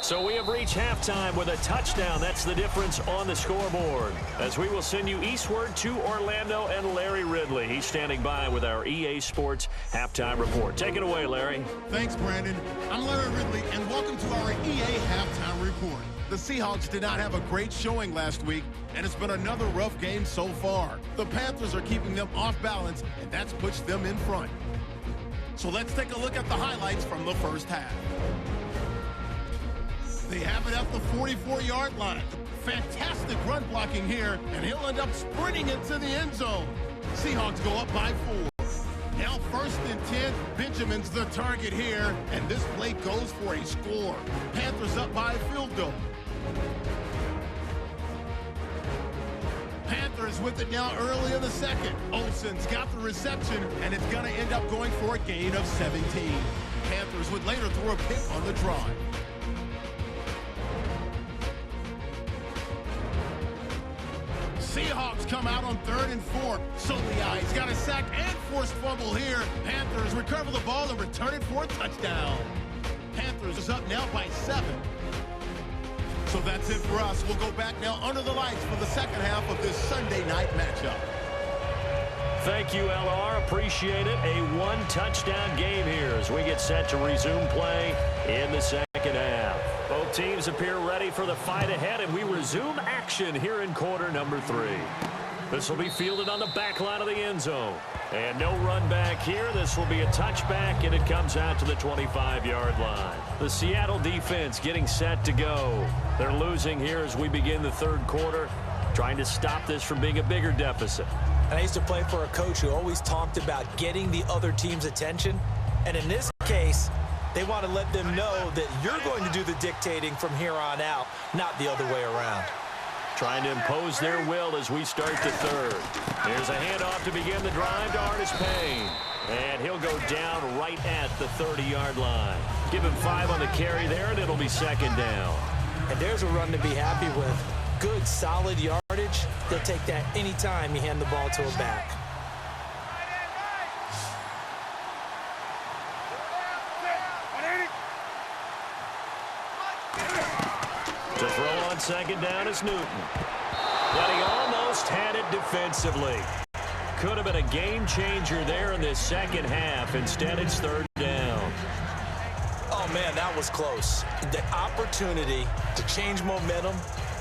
So we have reached halftime with a touchdown. That's the difference on the scoreboard. As we will send you eastward to Orlando and Larry Ridley. He's standing by with our EA Sports halftime report. Take it away, Larry. Thanks, Brandon. I'm Larry Ridley, and welcome to our EA halftime report. The Seahawks did not have a great showing last week, and it's been another rough game so far. The Panthers are keeping them off balance, and that's pushed them in front. So let's take a look at the highlights from the first half. They have it at the 44-yard line. Fantastic run blocking here, and he'll end up sprinting into the end zone. Seahawks go up by 4. Now 1st and 10, Benjamin's the target here, and this play goes for a score. Panthers up by a field goal. Panthers with it now early in the second. Olsen's got the reception, and it's going to end up going for a gain of 17. Panthers would later throw a pick on the drive. Seahawks come out on 3rd and 4. Soliai's got a sack and forced fumble here. Panthers recover the ball and return it for a touchdown. Panthers is up now by 7. So that's it for us. We'll go back now under the lights for the second half of this Sunday night matchup. Thank you, LR. Appreciate it. A 1-touchdown game here as we get set to resume play in the second half. Both teams appear ready for the fight ahead, and we resume action here in quarter number 3. This will be fielded on the back line of the end zone. And no run back here. This will be a touchback, and it comes out to the 25-yard line. The Seattle defense getting set to go. They're losing here as we begin the third quarter, trying to stop this from being a bigger deficit. And I used to play for a coach who always talked about getting the other team's attention. And in this case, they want to let them know that you're going to do the dictating from here on out, not the other way around. Trying to impose their will as we start the third. Here's a handoff to begin the drive to Artis Payne. And he'll go down right at the 30-yard line. Give him 5 on the carry there, and it'll be 2nd down. And there's a run to be happy with. Good, solid yardage. They'll take that anytime you hand the ball to a back. To throw on 2nd down is Newton. But he almost had it defensively. Could have been a game changer there in this second half. Instead, it's 3rd down. Oh, man, that was close. The opportunity to change momentum,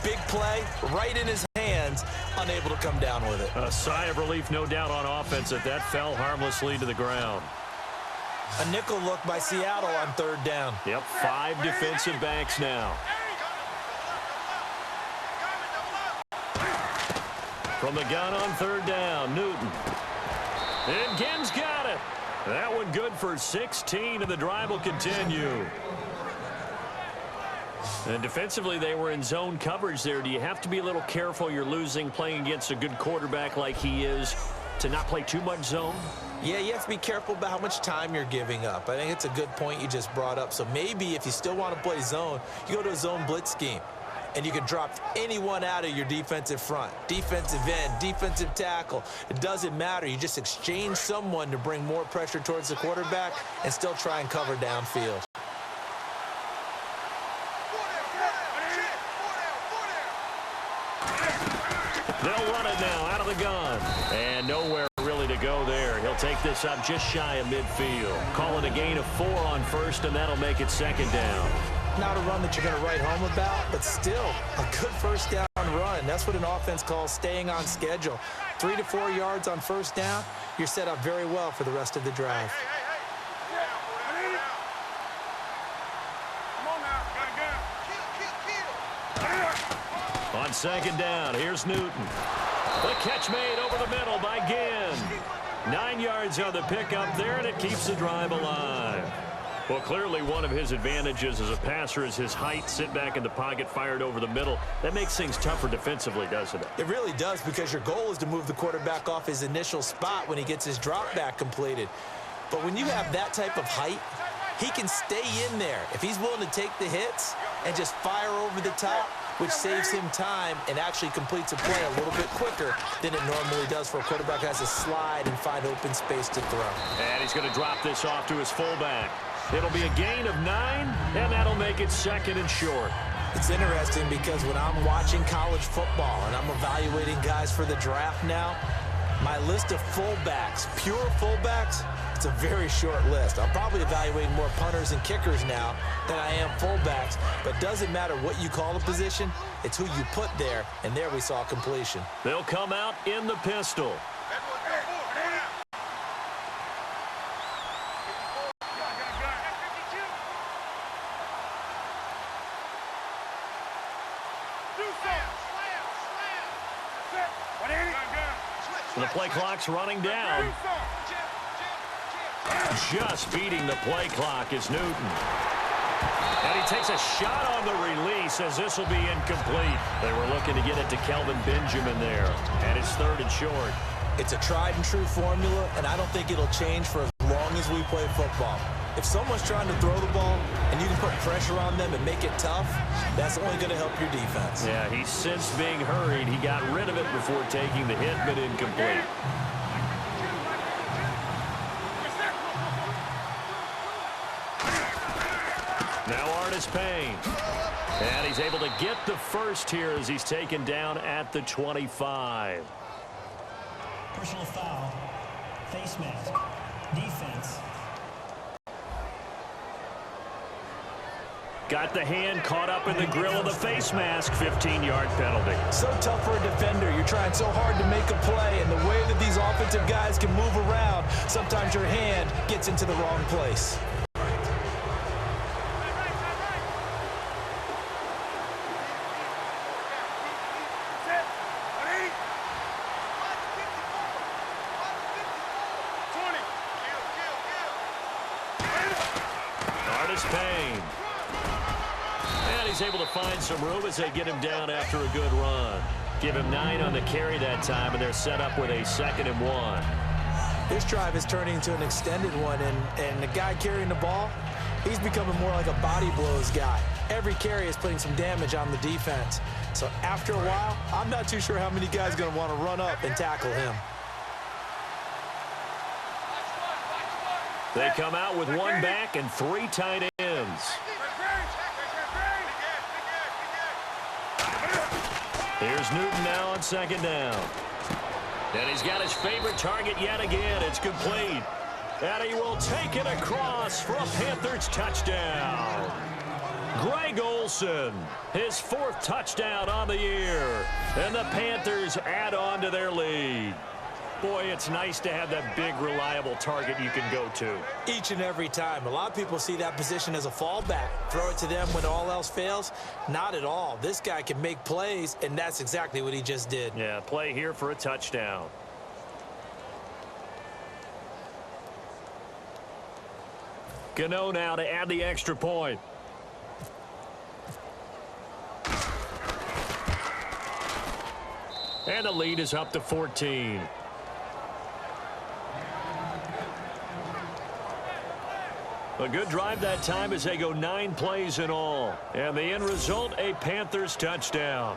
big play, right in his hands, unable to come down with it. A sigh of relief, no doubt, on offense that fell harmlessly to the ground. A nickel look by Seattle on 3rd down. Yep, 5 defensive backs now. From the gun on 3rd down, Newton. And Gibbs got it. That one good for 16, and the drive will continue. And defensively, they were in zone coverage there. Do you have to be a little careful? You're losing playing against a good quarterback like he is to not play too much zone? Yeah, you have to be careful about how much time you're giving up. I think it's a good point you just brought up. So maybe if you still want to play zone, you go to a zone blitz scheme. And you can drop anyone out of your defensive front. Defensive end, defensive tackle. It doesn't matter. You just exchange someone to bring more pressure towards the quarterback and still try and cover downfield. They'll run it now out of the gun. And nowhere really to go there. He'll take this up just shy of midfield. Call it a gain of 4 on 1st, and that'll make it 2nd down. Not a run that you're going to write home about, but still a good 1st down run. That's what an offense calls staying on schedule. 3 to 4 yards on 1st down, you're set up very well for the rest of the drive. On second down, here's Newton. The catch made over the middle by Ginn. 9 yards on the pickup there, and it keeps the drive alive. Well, clearly one of his advantages as a passer is his height. Sit back in the pocket, fired over the middle. That makes things tougher defensively, doesn't it? It really does, because your goal is to move the quarterback off his initial spot when he gets his drop back completed. But when you have that type of height, he can stay in there if he's willing to take the hits and just fire over the top, which saves him time and actually completes a play a little bit quicker than it normally does for a quarterback who has to slide and find open space to throw. And he's going to drop this off to his fullback. It'll be a gain of 9, and that'll make it second and short. It's interesting because when I'm watching college football and I'm evaluating guys for the draft now, my list of fullbacks, pure fullbacks, it's a very short list. I'm probably evaluating more punters and kickers now than I am fullbacks, but it doesn't matter what you call a position, it's who you put there, and there we saw completion. They'll come out in the pistol. The play clock's running down. Just beating the play clock is Newton. And he takes a shot on the release as this will be incomplete. They were looking to get it to Kelvin Benjamin there. And it's third and short. It's a tried and true formula, and I don't think it'll change for as long as we play football. If someone's trying to throw the ball and you can put pressure on them and make it tough, that's only going to help your defense. Yeah, he sensed being hurried. He got rid of it before taking the hit, but incomplete. Now Artis Payne. And he's able to get the first here as he's taken down at the 25. Personal foul. Face mask. Defense. Got the hand caught up in the grill of the face mask. 15-yard penalty. So tough for a defender. You're trying so hard to make a play, and the way that these offensive guys can move around, sometimes your hand gets into the wrong place. Artis Payne. And he's able to find some room as they get him down after a good run. Give him 9 on the carry that time, and they're set up with a 2nd and 1. This drive is turning into an extended one, and the guy carrying the ball, he's becoming more like a body blows guy. Every carry is putting some damage on the defense. So after a while, I'm not too sure how many guys are going to want to run up and tackle him. They come out with 1 back and 3 tight ends. Here's Newton now on 2nd down. And he's got his favorite target yet again. It's complete. And he will take it across for a Panthers touchdown. Greg Olsen, his 4th touchdown on the year. And the Panthers add on to their lead. Boy, it's nice to have that big, reliable target you can go to. Each and every time. A lot of people see that position as a fallback. Throw it to them when all else fails. Not at all. This guy can make plays, and that's exactly what he just did. Yeah, play here for a touchdown. Gano now to add the extra point. And the lead is up to 14. A good drive that time as they go 9 plays in all. And the end result, a Panthers touchdown.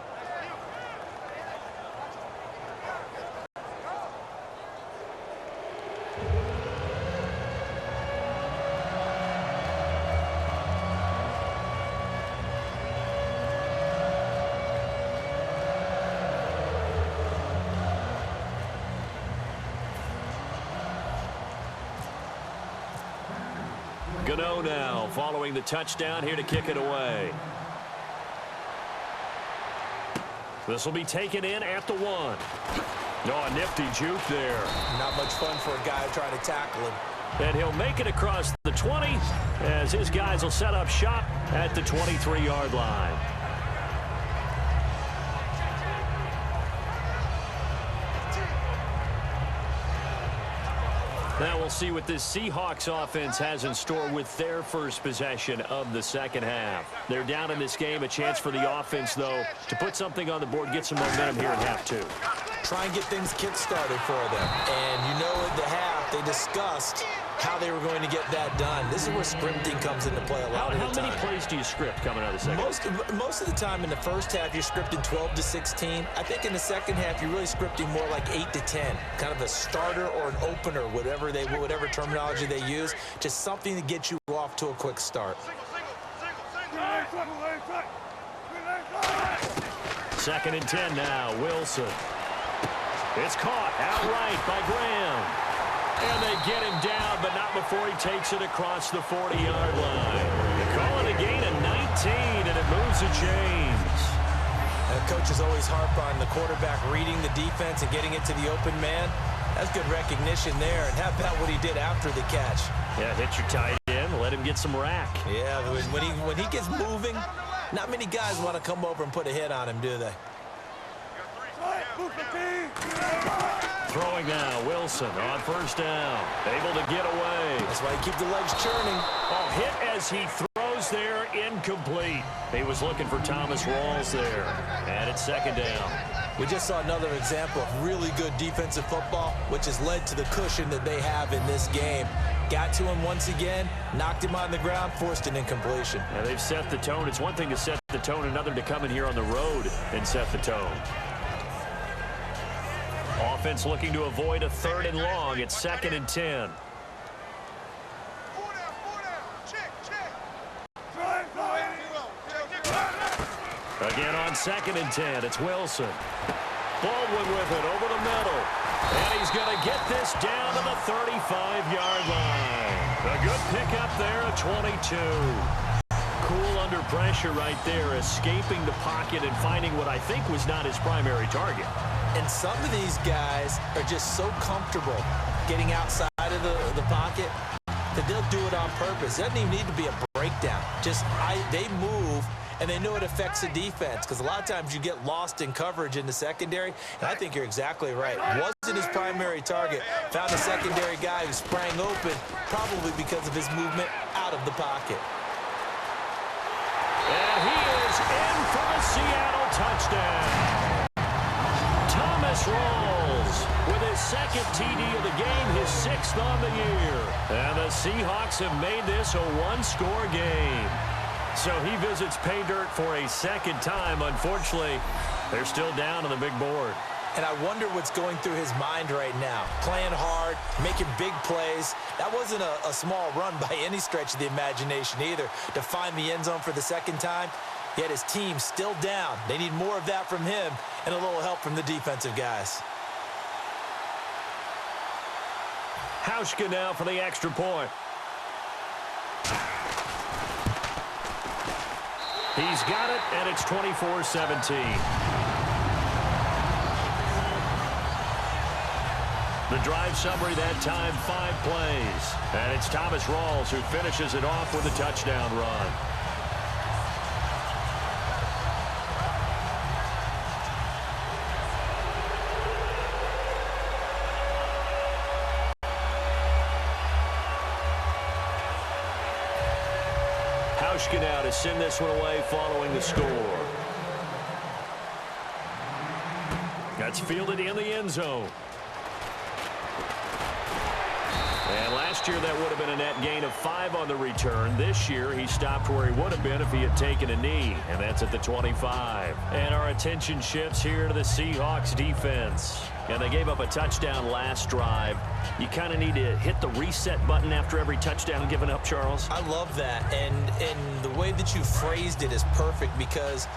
Gano now following the touchdown here to kick it away. This will be taken in at the 1. Oh, a nifty juke there. Not much fun for a guy trying to tackle him. And he'll make it across the 20 as his guys will set up shop at the 23-yard line. Now we'll see what this Seahawks offense has in store with their first possession of the second half. They're down in this game. A chance for the offense, though, to put something on the board, get some momentum here in half two. Try and get things kick-started for them. And you know at the half, they discussed how they were going to get that done. This is where scripting comes into play a lot of the time. How many plays do you script coming out of the second half? Most of the time in the first half, you're scripting 12 to 16. I think in the second half, you're really scripting more like 8 to 10. Kind of a starter or an opener, whatever terminology they use. Just something to get you off to a quick start. Second and 10 now, Wilson. It's caught outright by Graham. And they get him down, but not before he takes it across the 40-yard line. They call it a gain of 19, and it moves the chains. And coaches always harp on the quarterback reading the defense and getting it to the open man. That's good recognition there. And how about what he did after the catch? Yeah, hit your tight end, let him get some rack. Yeah, when he gets moving, not many guys want to come over and put a hit on him, do they? Throwing now, Wilson on first down. Able to get away. That's why you keep the legs churning. Oh, hit as he throws there, incomplete. He was looking for Thomas Rawls there. And it's second down. We just saw another example of really good defensive football, which has led to the cushion that they have in this game. Got to him once again, knocked him on the ground, forced an incompletion. Yeah, they've set the tone. It's one thing to set the tone, another to come in here on the road and set the tone. Offense looking to avoid a third and long. It's second and 10. Again on second and 10. It's Wilson. Baldwin with it over the middle. And he's going to get this down to the 35-yard line. A good pickup there at 22. Cool under pressure right there, escaping the pocket and finding what I think was not his primary target. And some of these guys are just so comfortable getting outside of the pocket that they'll do it on purpose. It doesn't even need to be a breakdown. They move, and they know it affects the defense because a lot of times you get lost in coverage in the secondary, and I think you're exactly right. Wasn't his primary target. Found a secondary guy who sprang open, probably because of his movement out of the pocket. And he is in for the Seattle touchdown. Thomas Rawls with his second TD of the game, his 6th on the year. And the Seahawks have made this a one-score game. So he visits pay dirt for a second time. Unfortunately, they're still down on the big board. And I wonder what's going through his mind right now. Playing hard, making big plays. That wasn't a small run by any stretch of the imagination either. To find the end zone for the second time, yet his team still down. They need more of that from him and a little help from the defensive guys. Hauschka now for the extra point. He's got it, and it's 24-17. The drive summary that time, 5 plays. And it's Thomas Rawls who finishes it off with a touchdown run. Hauschka now to send this one away following the score. That's fielded in the end zone. And last year that would have been a net gain of 5 on the return. This year he stopped where he would have been if he had taken a knee, and that's at the 25. And our attention shifts here to the Seahawks defense. And they gave up a touchdown last drive. You kind of need to hit the reset button after every touchdown given up, Charles. I love that. And the way that you phrased it is perfect because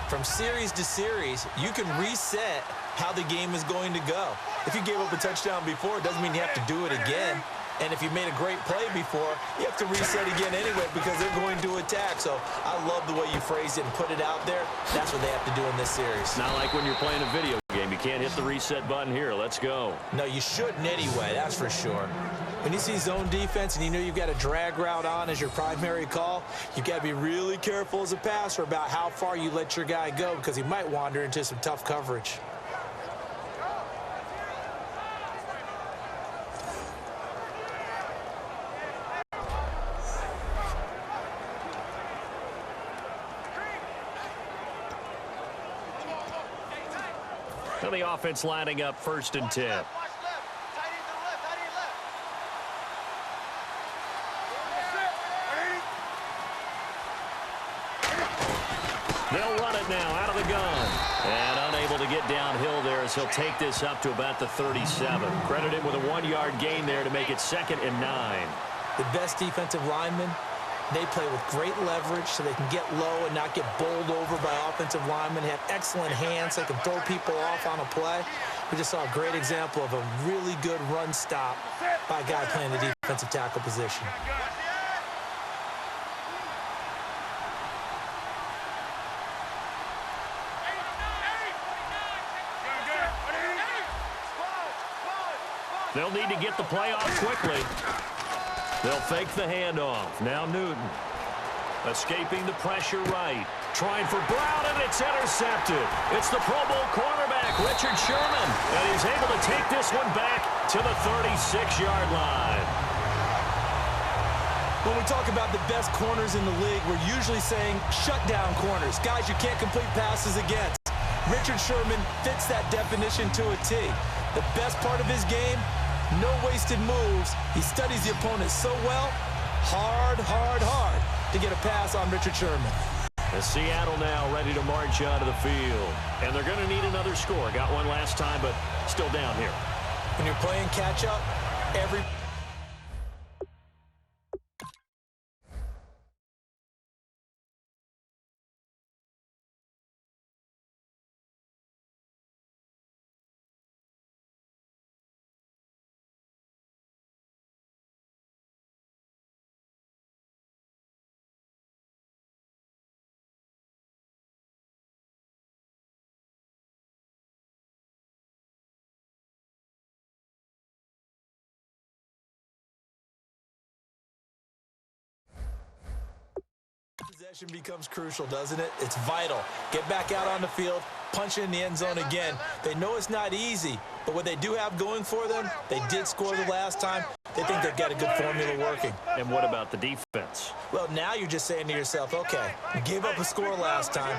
from series to series, you can reset how the game is going to go. If you gave up a touchdown before, it doesn't mean you have to do it again. And if you made a great play before, you have to reset again anyway because they're going to attack. So I love the way you phrased it and put it out there. That's what they have to do in this series. Not like when you're playing a video game. You can't hit the reset button here. Let's go. No, you shouldn't anyway, that's for sure. When you see zone defense and you know you've got a drag route on as your primary call, you've got to be really careful as a passer about how far you let your guy go because he might wander into some tough coverage. So the offense lining up 1st and 10. They'll run it now out of the gun. And unable to get downhill there as he'll take this up to about the 37. Credit him with a 1-yard gain there to make it 2nd and 9. The best defensive linemen, they play with great leverage so they can get low and not get bowled over by offensive linemen. Have excellent hands so they can throw people off on a play. We just saw a great example of a really good run stop by a guy playing the defensive tackle position. They'll need to get the play off quickly. They'll fake the handoff. Now Newton. Escaping the pressure right. Trying for Brown, and it's intercepted. It's the Pro Bowl cornerback, Richard Sherman. And he's able to take this one back to the 36-yard line. When we talk about the best corners in the league, we're usually saying shutdown corners. Guys you can't complete passes against. Richard Sherman fits that definition to a T. The best part of his game, no wasted moves. He studies the opponent so well, hard to get a pass on Richard Sherman. And Seattle now ready to march out of the field. And they're going to need another score. Got one last time, but still down here. When you're playing catch-up, every... Possession becomes crucial, doesn't it? It's vital. Get back out on the field, punch it in the end zone again. They know it's not easy, but what they do have going for them, they did score the last time. They think they've got a good formula working. And what about the defense? Well, now you're just saying to yourself, okay, we gave up a score last time.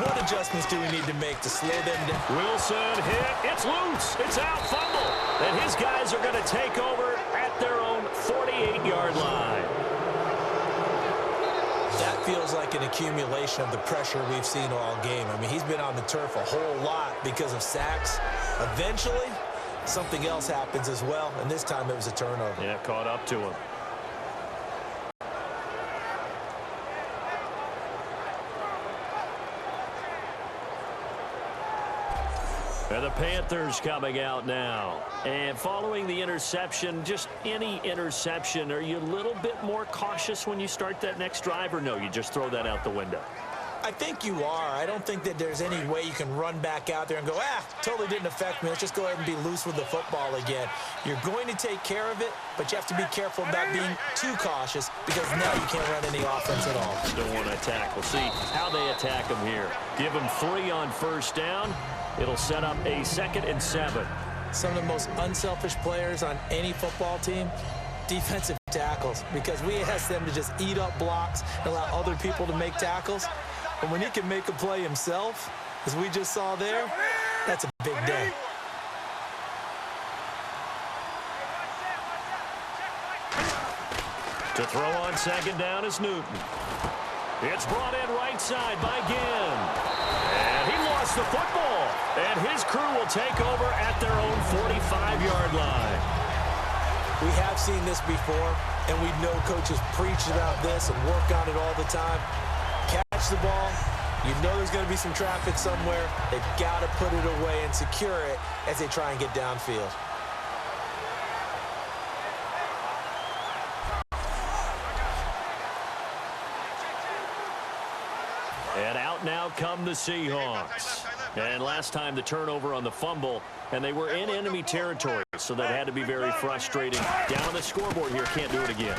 What adjustments do we need to make to slow them down? Wilson hit. It's loose. It's out. Fumble. And his guys are going to take over at their own 48-yard line. That feels like an accumulation of the pressure we've seen all game. I mean, he's been on the turf a whole lot because of sacks. Eventually, something else happens as well, and this time it was a turnover. Yeah, caught up to him. And the Panthers coming out now. And following the interception, just any interception, are you a little bit more cautious when you start that next drive, or no, you just throw that out the window? I think you are. I don't think that there's any way you can run back out there and go, totally didn't affect me. Let's just go ahead and be loose with the football again. You're going to take care of it, but you have to be careful about being too cautious because now you can't run any offense at all. Still want to attack. We'll see how they attack them here. Give them 3 on first down. It'll set up a 2nd and 7. Some of the most unselfish players on any football team, defensive tackles, because we ask them to just eat up blocks and allow other people to make tackles. But when he can make a play himself, as we just saw there, that's a big day. To throw on 2nd down is Newton. It's brought in right side by Ginn. And he lost the football. And his crew will take over at their own 45-yard line. We have seen this before, and we know coaches preach about this and work on it all the time. Catch the ball. You know there's going to be some traffic somewhere. They've got to put it away and secure it as they try and get downfield. And out now come the Seahawks. And last time the turnover on the fumble, and they were in enemy territory, so that had to be very frustrating. Down on the scoreboard here, can't do it again.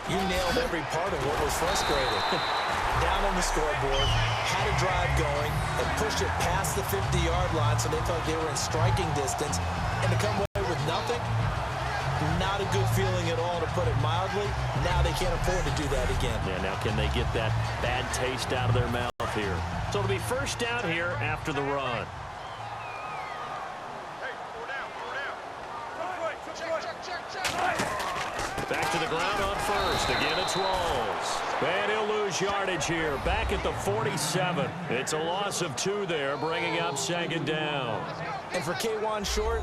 You nailed every part of what was frustrating. Down on the scoreboard, had a drive going, and pushed it past the 50-yard line so they felt they were in striking distance. And to come away with nothing, not a good feeling at all, to put it mildly. Now they can't afford to do that again. Yeah, now can they get that bad taste out of their mouth here? So it'll be first down here after the run. Back to the ground on first. Again, it's Rawls. And he'll lose yardage here. Back at the 47. It's a loss of 2 there, bringing up second down. And for K1 Short,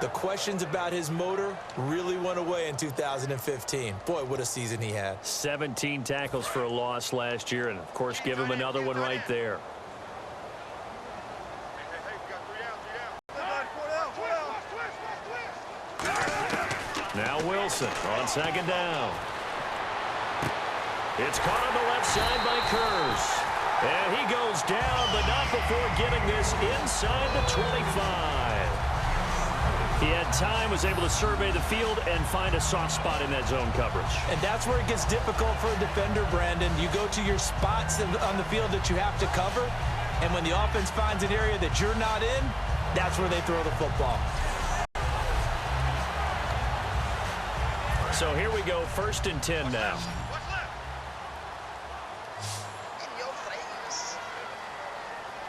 the questions about his motor really went away in 2015. Boy, what a season he had. 17 tackles for a loss last year, and, of course, give him another one right there. Now Wilson on second down. It's caught on the left side by Kurz. And he goes down, but not before getting this inside the 25. He had time, was able to survey the field and find a soft spot in that zone coverage. And that's where it gets difficult for a defender, Brandon. You go to your spots on the field that you have to cover, and when the offense finds an area that you're not in, that's where they throw the football. So here we go, 1st and 10 now.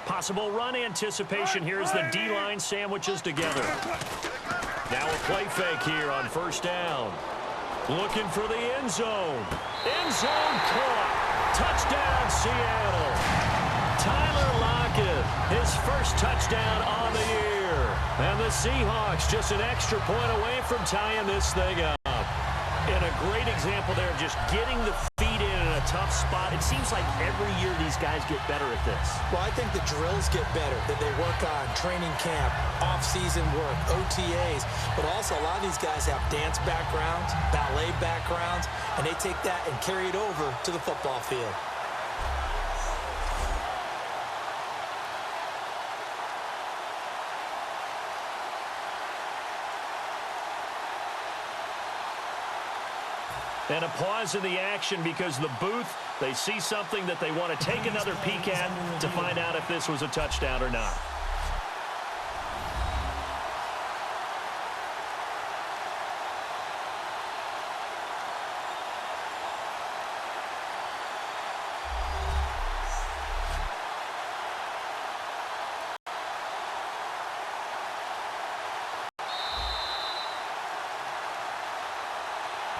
Possible run anticipation here as the D-line sandwiches together. Now a play fake here on 1st down. Looking for the end zone. End zone caught. Touchdown, Seattle. Tyler Lockett, his first touchdown on the year. And the Seahawks just an extra point away from tying this thing up. And a great example there of just getting the feet in a tough spot. It seems like every year these guys get better at this. Well, I think the drills get better, that they work on training camp, off-season work, OTAs. But also a lot of these guys have dance backgrounds, ballet backgrounds, and they take that and carry it over to the football field. And a pause in the action because the booth, they see something that they want to take another peek at to find out if this was a touchdown or not.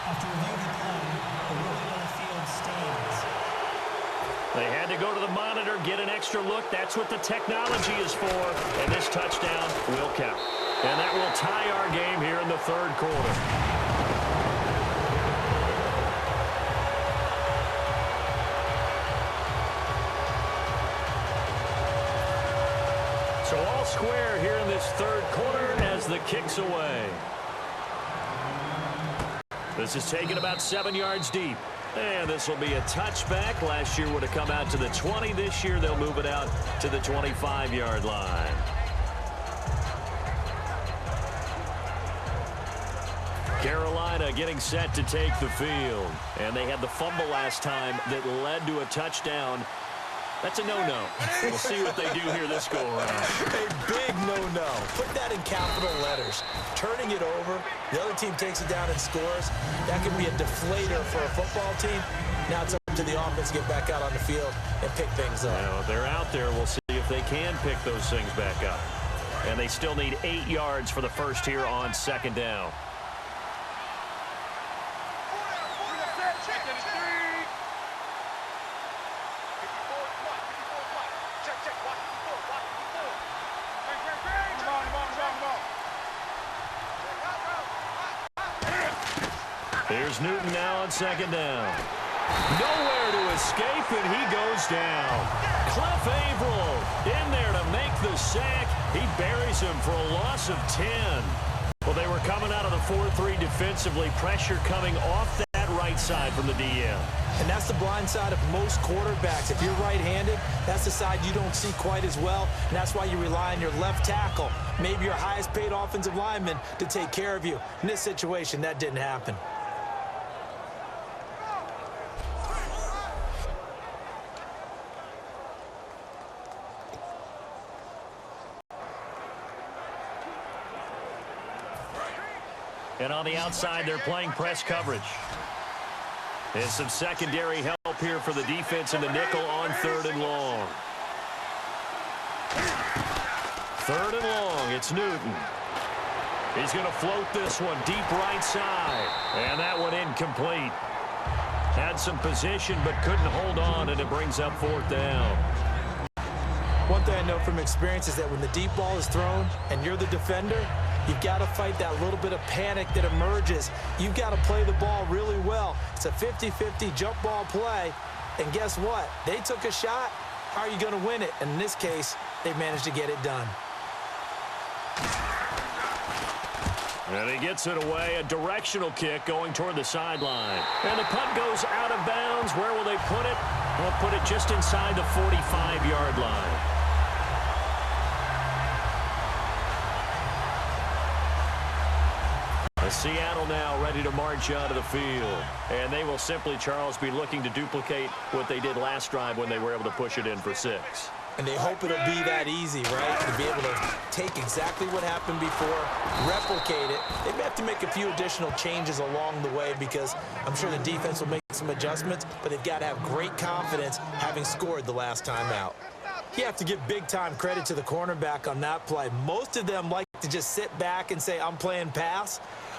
After reviewing the play, the ruling on the field stands. They had to go to the monitor, get an extra look. That's what the technology is for. And this touchdown will count. And that will tie our game here in the 3rd quarter. So all square here in this 3rd quarter as the kick's away. This is taken about 7 yards deep. And this will be a touchback. Last year would have come out to the 20. This year they'll move it out to the 25-yard line. Carolina getting set to take the field. And they had the fumble last time that led to a touchdown. That's a no-no. We'll see what they do here this go-around. A big no-no. Put that in capital letters. Turning it over, the other team takes it down and scores. That could be a deflator for a football team. Now it's up to the offense to get back out on the field and pick things up. Now, they're out there. We'll see if they can pick those things back up. And they still need 8 yards for the first here on 2nd down. Here's Newton now on 2nd down. Nowhere to escape, and he goes down. Cliff Averill in there to make the sack. He buries him for a loss of 10. Well, they were coming out of the 4-3 defensively. Pressure coming off that right side from the DM. And that's the blind side of most quarterbacks. If you're right-handed, that's the side you don't see quite as well. And that's why you rely on your left tackle, maybe your highest-paid offensive lineman, to take care of you. In this situation, that didn't happen. And on the outside, they're playing press coverage. And some secondary help here for the defense in the nickel on 3rd and long. 3rd and long, it's Newton. He's going to float this one deep right side. And that one incomplete. Had some position but couldn't hold on, and it brings up 4th down. One thing I know from experience is that when the deep ball is thrown and you're the defender, you've got to fight that little bit of panic that emerges. You've got to play the ball really well. It's a 50-50 jump ball play. And guess what? They took a shot. How are you going to win it? And in this case, they managed to get it done. And he gets it away, a directional kick going toward the sideline. And the punt goes out of bounds. Where will they put it? They'll put it just inside the 45-yard line. Seattle now ready to march out of the field. And they will simply, Charles, be looking to duplicate what they did last drive when they were able to push it in for 6. And they hope it'll be that easy, right? To be able to take exactly what happened before, replicate it. They may have to make a few additional changes along the way because I'm sure the defense will make some adjustments, but they've got to have great confidence having scored the last time out. You have to give big-time credit to the cornerback on that play. Most of them like to just sit back and say, I'm playing pass.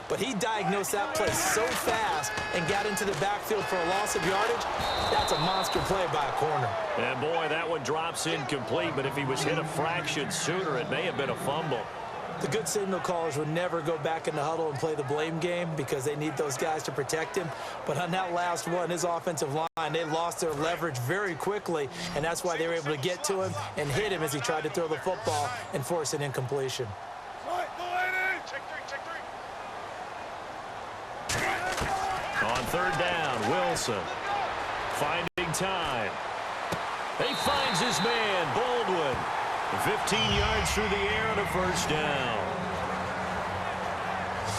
But he diagnosed that play so fast and got into the backfield for a loss of yardage. That's a monster play by a corner. And, boy, that one drops incomplete. But if he was hit a fraction sooner, it may have been a fumble. The good signal callers would never go back in the huddle and play the blame game because they need those guys to protect him. But on that last one, his offensive line, they lost their leverage very quickly, and that's why they were able to get to him and hit him as he tried to throw the football and force an incompletion. On 3rd down, Wilson finding time. He finds his man, Baldwin. 15 yards through the air and a 1st down.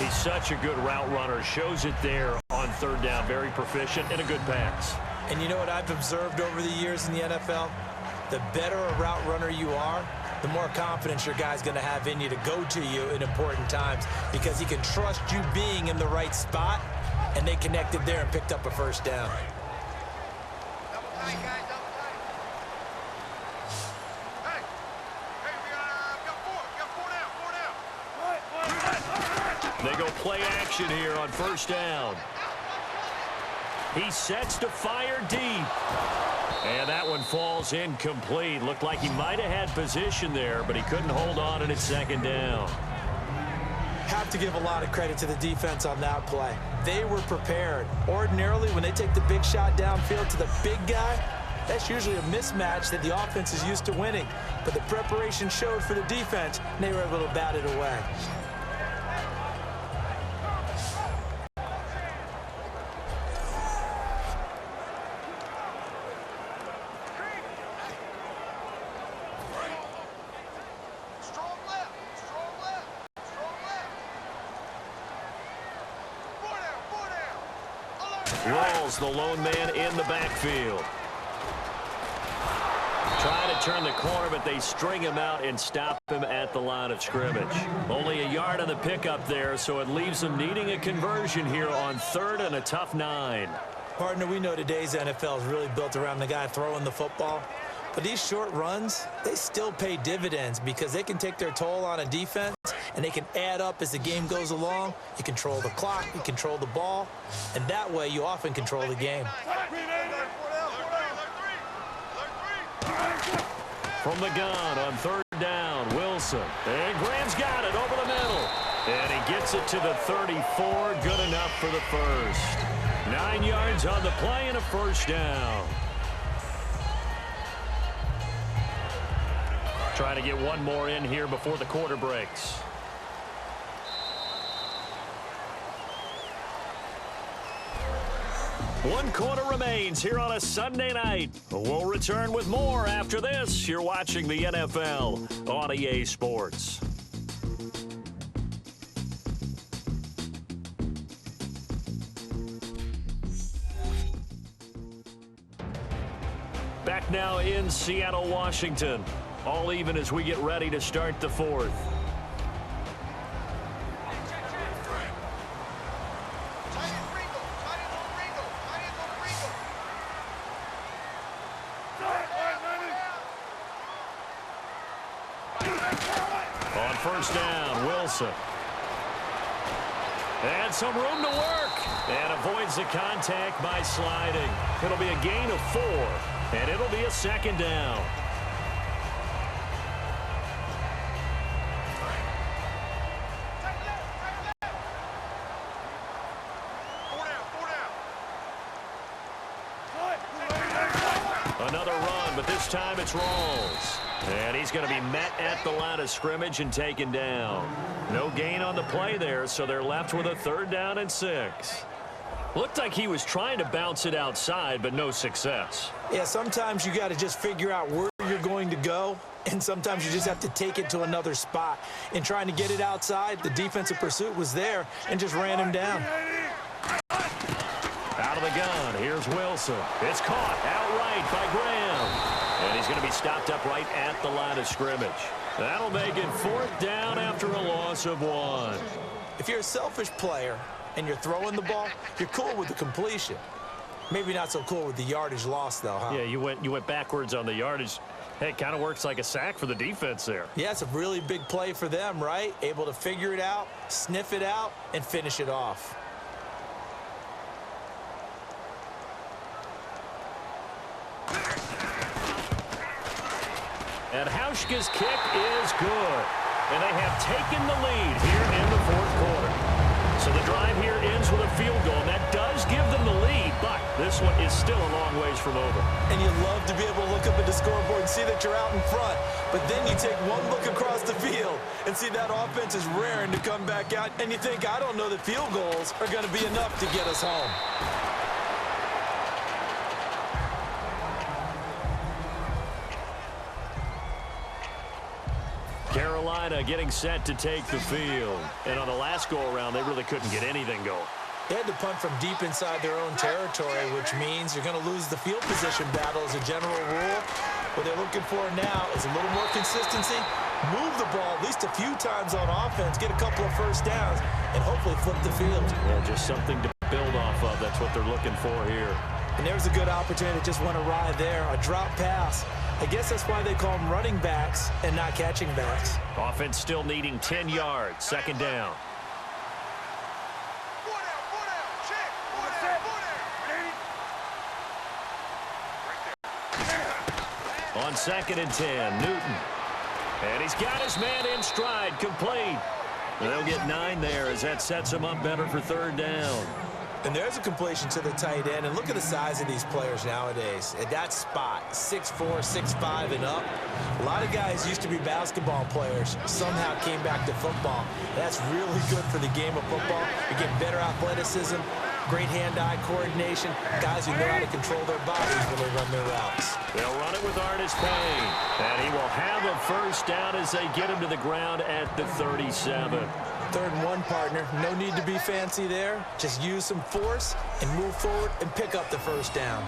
He's such a good route runner. Shows it there on 3rd down. Very proficient and a good pass. And you know what I've observed over the years in the NFL? The better a route runner you are, the more confidence your guy's going to have in you to go to you in important times because he can trust you being in the right spot, and they connected there and picked up a 1st down. They go play action here on 1st down. He sets to fire deep. And that one falls incomplete. Looked like he might have had position there, but he couldn't hold on, and it's 2nd down. Have to give a lot of credit to the defense on that play. They were prepared. Ordinarily, when they take the big shot downfield to the big guy, that's usually a mismatch that the offense is used to winning. But the preparation showed for the defense, and they were able to bat it away. Rawls, the lone man in the backfield. Trying to turn the corner, but they string him out and stop him at the line of scrimmage. Only a yard on the pickup there, so it leaves them needing a conversion here on 3rd and a tough 9. Partner, we know today's NFL is really built around the guy throwing the football. But these short runs, they still pay dividends because they can take their toll on a defense and they can add up as the game goes along. You control the clock, you control the ball, and that way you often control the game. From the gun on 3rd down, Wilson. And Graham's got it over the middle. And he gets it to the 34. Good enough for the 1st. 9 yards on the play and a 1st down. Trying to get one more in here before the quarter breaks. One quarter remains here on a Sunday night. We'll return with more after this. You're watching the NFL on EA Sports. Back now in Seattle, Washington. All even as we get ready to start the 4th. On 1st down, Wilson. And some room to work. And avoids the contact by sliding. It'll be a gain of 4. And it'll be a second down. Another run, but this time it's Rawls. And he's going to be met at the line of scrimmage and taken down. No gain on the play there, so they're left with a 3rd down and 6. Looked like he was trying to bounce it outside, but no success. Yeah, sometimes you got to just figure out where you're going to go, and sometimes you just have to take it to another spot. In trying to get it outside, the defensive pursuit was there and just ran him down. Out of the gun, here's Wilson. It's caught outright by Graham. And he's going to be stopped up right at the line of scrimmage. That'll make it 4th down after a loss of 1. If you're a selfish player and you're throwing the ball, you're cool with the completion. Maybe not so cool with the yardage loss, though, huh? Yeah, you went backwards on the yardage. Hey, it kind of works like a sack for the defense there. Yeah, it's a really big play for them, right? Able to figure it out, sniff it out, and finish it off. And Hauschka's kick is good. And they have taken the lead here in the 4th quarter. So the drive here ends with a field goal. And that does give them the lead, but this one is still a long ways from over. And you love to be able to look up at the scoreboard and see that you're out in front. But then you take one look across the field and see that offense is raring to come back out. And you think, I don't know that field goals are going to be enough to get us home. Carolina getting set to take the field. And on the last go-around, they really couldn't get anything going. They had to punt from deep inside their own territory, which means you're going to lose the field position battle as a general rule. What they're looking for now is a little more consistency, move the ball at least a few times on offense, get a couple of 1st downs, and hopefully flip the field. Yeah, just something to build off of. That's what they're looking for here. And there's a good opportunity to just went awry there, a drop pass. I guess that's why they call them running backs and not catching backs. Offense still needing 10 yards. 2nd down. On 2nd and 10, Newton. And he's got his man in stride, complete. And they'll get 9 there as that sets him up better for 3rd down. And there's a completion to the tight end. And look at the size of these players nowadays. At that spot, 6'4", 6'5", and up. A lot of guys used to be basketball players. Somehow came back to football. That's really good for the game of football. You get better athleticism, great hand-eye coordination. Guys who know how to control their bodies when they run their routes. They'll run it with Artis Payne. And he will have a 1st down as they get him to the ground at the 37. 3rd and 1, partner. No need to be fancy there. Just use some force and move forward and pick up the 1st down.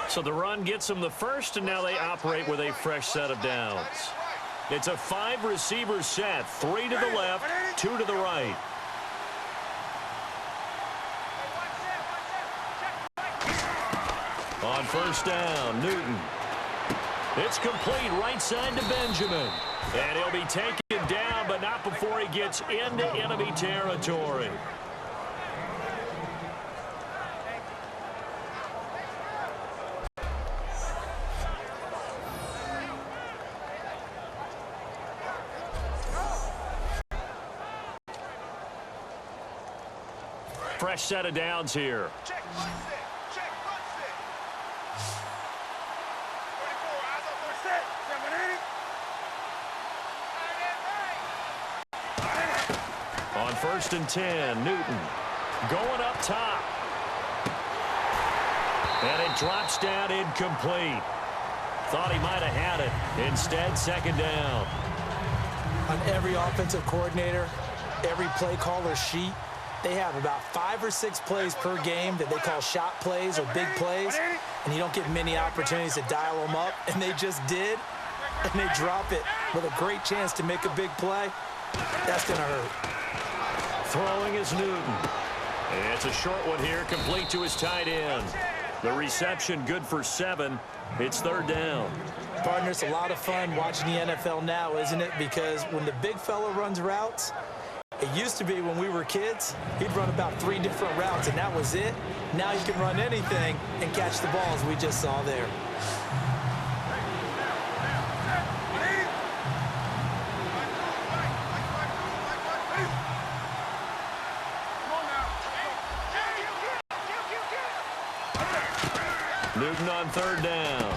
So the run gets them the 1st, and now they operate with a fresh set of downs. It's a 5-receiver set, 3 to the left, 2 to the right. On 1st down, Newton. It's complete right side to Benjamin. And he'll be taken down, but not before he gets into enemy territory. Fresh set of downs here. On 1st and 10, Newton going up top. And it drops down incomplete. Thought he might have had it. Instead, 2nd down. On every offensive coordinator, every play caller sheet, they have about 5 or 6 plays per game that they call shot plays or big plays, and you don't get many opportunities to dial them up, and they just did, and they drop it with a great chance to make a big play. That's going to hurt. Throwing is Newton. It's a short one here, complete to his tight end. The reception good for 7. It's 3rd down. Partner, it's a lot of fun watching the NFL now, isn't it? Because when the big fella runs routes, it used to be when we were kids, he'd run about 3 different routes, and that was it. Now he can run anything and catch the balls we just saw there. Newton on 3rd down.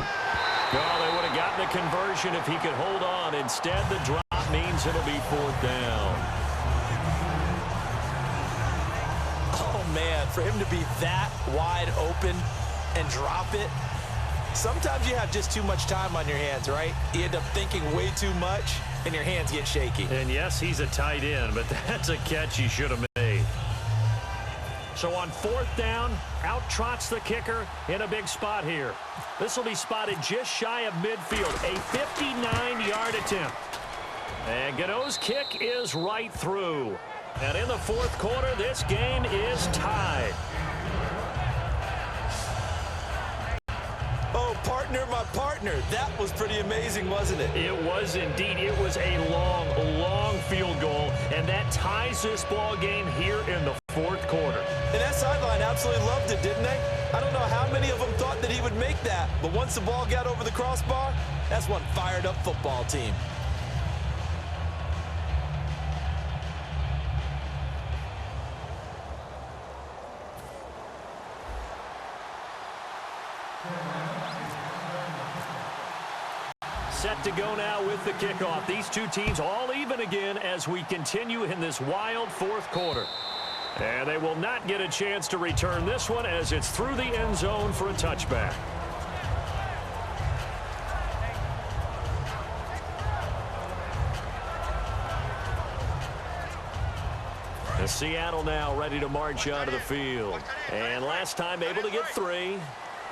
Oh, they would have gotten the conversion if he could hold on. Instead, the drop means it'll be 4th down. Oh, man, for him to be that wide open and drop it, sometimes you have just too much time on your hands, right? You end up thinking way too much, and your hands get shaky. And, yes, he's a tight end, but that's a catch he should have made. So on 4th down, out trots the kicker in a big spot here. This will be spotted just shy of midfield, a 59-yard attempt. And Godot's kick is right through. And in the 4th quarter, this game is tied. Oh, partner, my partner. That was pretty amazing, wasn't it? It was indeed. It was a long, long field goal, and that ties this ball game here in the 4th quarter. And that sideline absolutely loved it, didn't they? I don't know how many of them thought that he would make that, but once the ball got over the crossbar, that's one fired-up football team. Set to go now with the kickoff. These two teams all even again as we continue in this wild 4th quarter. And they will not get a chance to return this one as it's through the end zone for a touchback. And Seattle now ready to march out of the field. And last time able to get 3.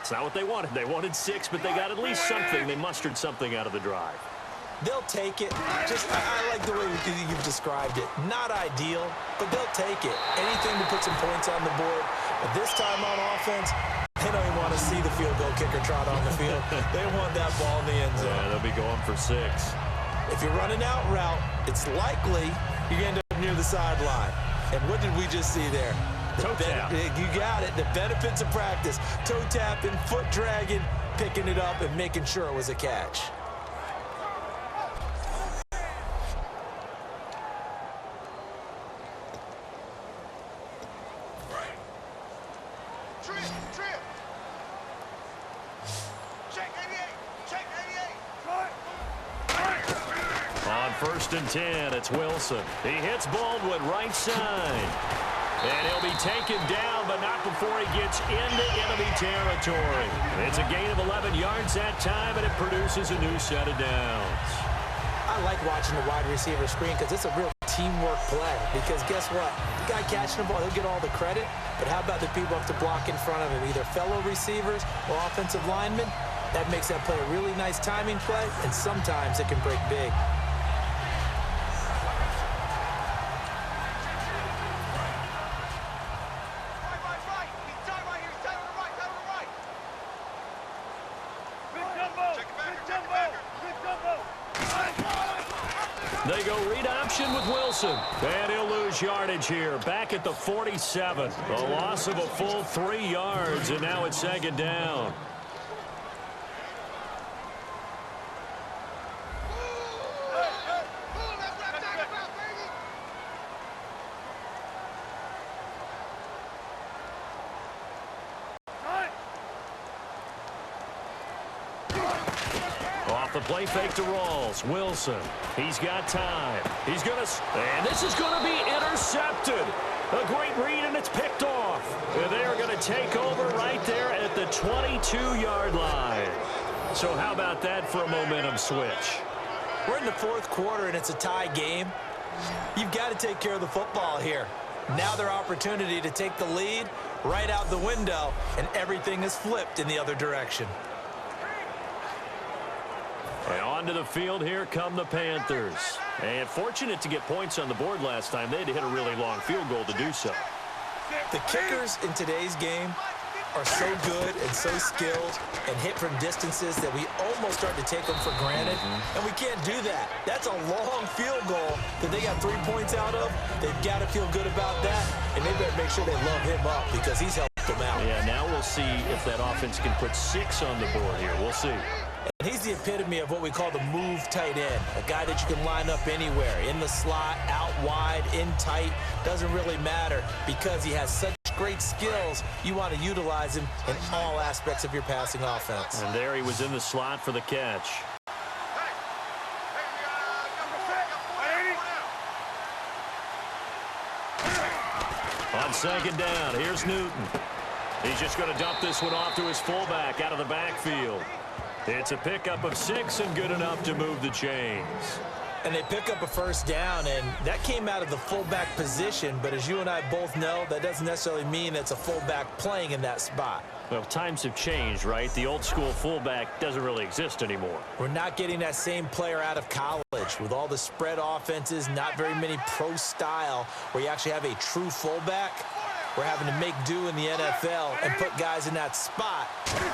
It's not what they wanted. They wanted 6, but they got at least something. They mustered something out of the drive. They'll take it. I like the way you've described it. Not ideal, but they'll take it. Anything to put some points on the board. But this time on offense, they don't even want to see the field goal kicker trot on the field. They want that ball in the end zone. Yeah, they'll be going for 6. If you're running out route, it's likely you're going to end up near the sideline. And what did we just see there? Toe tap. You got it. The benefits of practice. Toe tapping, foot dragging, picking it up, and making sure it was a catch. On 1st and 10, it's Wilson. He hits Baldwin right side. And he'll be taken down, but not before he gets into enemy territory. It's a gain of 11 yards that time, and it produces a new set of downs. I like watching the wide receiver screen because it's a real teamwork play. Because guess what? The guy catching the ball, he'll get all the credit. But how about the people have to block in front of him, either fellow receivers or offensive linemen? That makes that play a really nice timing play, and sometimes it can break big. They go read option with Wilson. And he'll lose yardage here. Back at the 47. A loss of a full 3 yards, and now it's 2nd down. The play fake to Rawls. Wilson. He's got time. He's going to... And this is going to be intercepted. A great read, and it's picked off. And they are going to take over right there at the 22-yard line. So how about that for a momentum switch? We're in the 4th quarter, and it's a tie game. You've got to take care of the football here. Now their opportunity to take the lead right out the window, and everything is flipped in the other direction. And onto the field here come the Panthers. And fortunate to get points on the board last time. They had to hit a really long field goal to do so. The kickers in today's game are so good and so skilled and hit from distances that we almost start to take them for granted, and we can't do that. That's a long field goal that they got 3 points out of. They've got to feel good about that, and they better make sure they love him up because he's helped them out. Yeah, now we'll see if that offense can put 6 on the board here. We'll see. And he's the epitome of what we call the move tight end, a guy that you can line up anywhere, in the slot, out wide, in tight, doesn't really matter because he has such great skills. You want to utilize him in all aspects of your passing offense. And there he was in the slot for the catch. On second down, here's Newton. He's just going to dump this one off to his fullback out of the backfield. It's a pickup of 6 and good enough to move the chains. And they pick up a first down, and that came out of the fullback position. But as you and I both know, that doesn't necessarily mean it's a fullback playing in that spot. Well, times have changed, right? The old school fullback doesn't really exist anymore. We're not getting that same player out of college with all the spread offenses, not very many pro style where you actually have a true fullback. We're having to make do in the NFL and put guys in that spot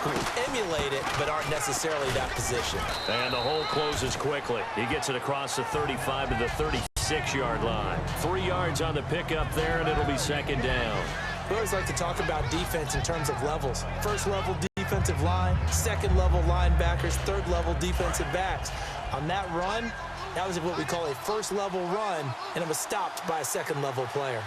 who emulate it but aren't necessarily that position. And the hole closes quickly. He gets it across the 35 to the 36-yard line. 3 yards on the pickup there, and it'll be second down. We always like to talk about defense in terms of levels. First-level defensive line, second-level linebackers, third-level defensive backs. On that run, that was what we call a first-level run, and it was stopped by a second-level player.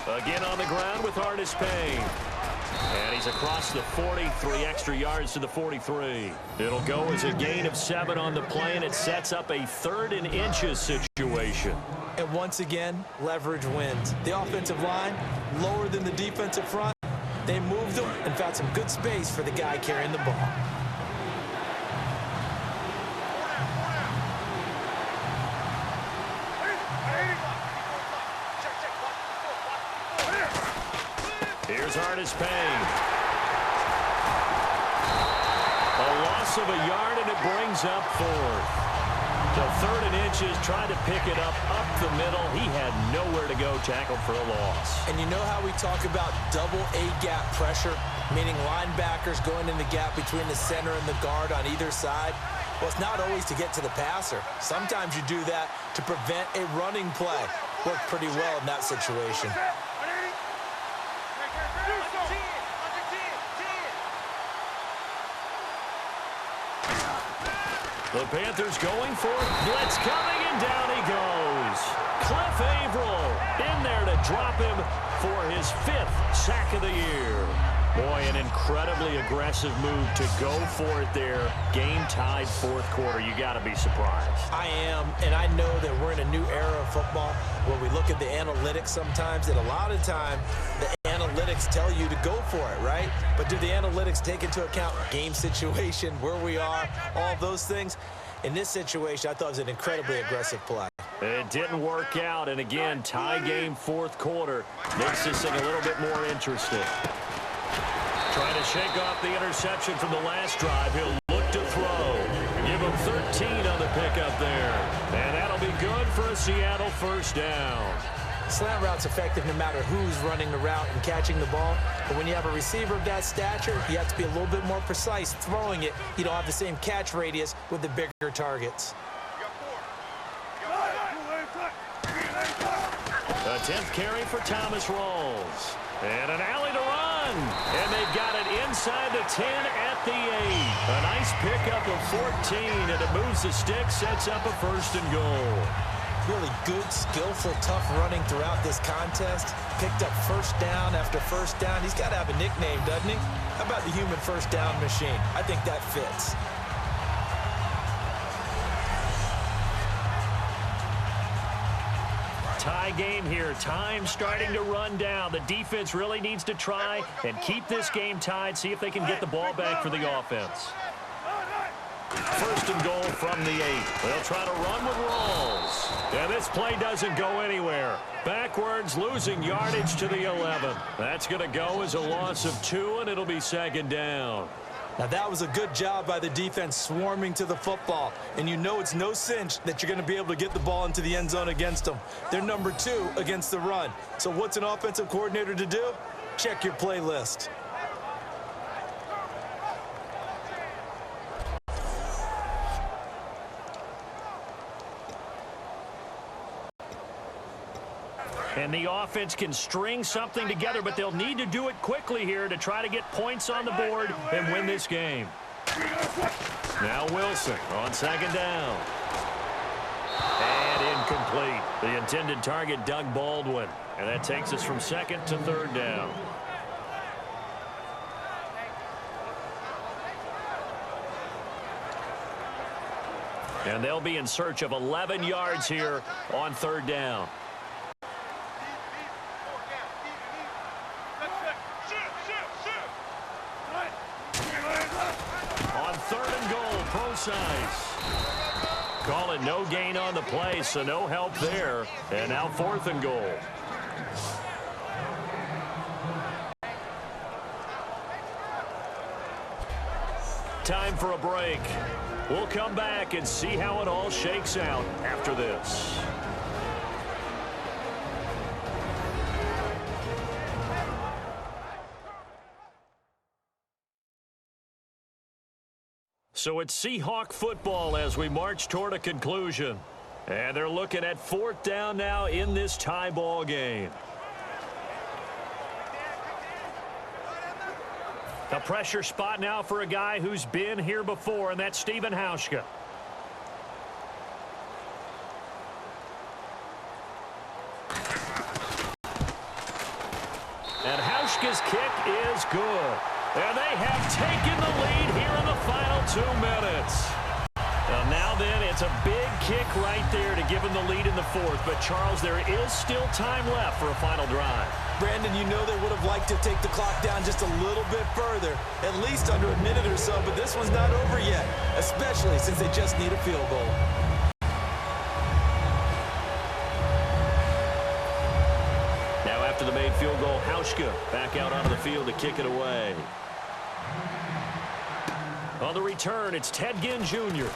Again on the ground with Artis Payne. And he's across the 40, 3 extra yards to the 43. It'll go as a gain of 7 on the play, and it sets up a 3rd and inches situation. And once again, leverage wins. The offensive line, lower than the defensive front. They moved them and found some good space for the guy carrying the ball. Here's Artis Payne. A loss of a yard, and it brings up 4th. So 3rd and inches, tried to pick it up the middle. He had nowhere to go, tackled for a loss. And you know how we talk about double A-gap pressure, meaning linebackers going in the gap between the center and the guard on either side? Well, it's not always to get to the passer. Sometimes you do that to prevent a running play. Worked pretty well in that situation. The Panthers going for it. Blitz coming, and down he goes. Cliff Averill in there to drop him for his 5th sack of the year. Boy, an incredibly aggressive move to go for it there. Game tied 4th quarter. You got to be surprised. I am, and I know that we're in a new era of football where we look at the analytics sometimes, and a lot of time the analytics tell you to go for it, right? But do the analytics take into account game situation, where we are, all those things? In this situation, I thought it was an incredibly aggressive play. It didn't work out, and again, tie game 4th quarter. Makes this thing a little bit more interesting. Trying to shake off the interception from the last drive. He'll look to throw. Give him 13 on the pickup there. And that'll be good for a Seattle first down. Slant route's effective no matter who's running the route and catching the ball. But when you have a receiver of that stature, you have to be a little bit more precise throwing it. You don't have the same catch radius with the bigger targets. A 10th carry for Thomas Rawls. And an alley to run. And they've got it inside the 10 at the 8. A nice pickup of 14, and it moves the stick, sets up a 1st and goal. Really good, skillful, tough running throughout this contest. Picked up first down after first down. He's got to have a nickname, doesn't he? How about the human first down machine? I think that fits. Tie game here. Time starting to run down. The defense really needs to try and keep this game tied, see if they can get the ball back for the offense. 1st and goal from the 8. They'll try to run with Rawls. And this play doesn't go anywhere. Backwards, losing yardage to the 11. That's going to go as a loss of 2, and it'll be second down. Now, that was a good job by the defense swarming to the football. And you know it's no cinch that you're going to be able to get the ball into the end zone against them. They're number 2 against the run. So what's an offensive coordinator to do? Check your playlist. And the offense can string something together, but they'll need to do it quickly here to try to get points on the board and win this game. Now Wilson on second down. And incomplete. The intended target, Doug Baldwin. And that takes us from second to third down. And they'll be in search of 11 yards here on third down. Size. Call it no gain on the play, so no help there. And now 4th and goal. Time for a break. We'll come back and see how it all shakes out after this. So it's Seahawk football as we march toward a conclusion. And they're looking at 4th down now in this tie ball game. A pressure spot now for a guy who's been here before, and that's Stephen Hauschka. And Hauschka's kick is good. And they have taken the lead here in the final 2 minutes. Now then, it's a big kick right there to give them the lead in the 4th. But, Charles, there is still time left for a final drive. Brandon, you know they would have liked to take the clock down just a little bit further, at least under a minute or so. But this one's not over yet, especially since they just need a field goal. Now after the made field goal, Hauschka back out onto the field to kick it away. On the return, it's Ted Ginn Jr.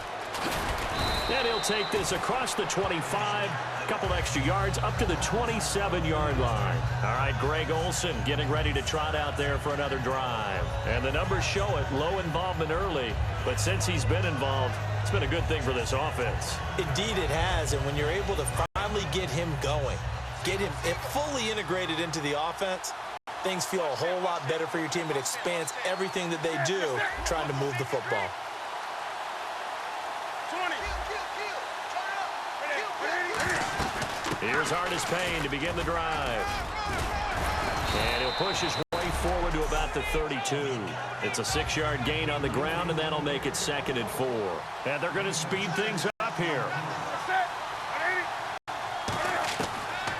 And he'll take this across the 25, a couple extra yards up to the 27-yard line. All right, Greg Olsen getting ready to trot out there for another drive. And the numbers show it, low involvement early, but since he's been involved, it's been a good thing for this offense. Indeed it has, and when you're able to finally get him going, get him fully integrated into the offense, things feel a whole lot better for your team. It expands everything that they do trying to move the football. Here's Hardest Payne to begin the drive. And he'll push his way forward to about the 32. It's a 6-yard gain on the ground, and that'll make it 2nd and 4. And they're going to speed things up here.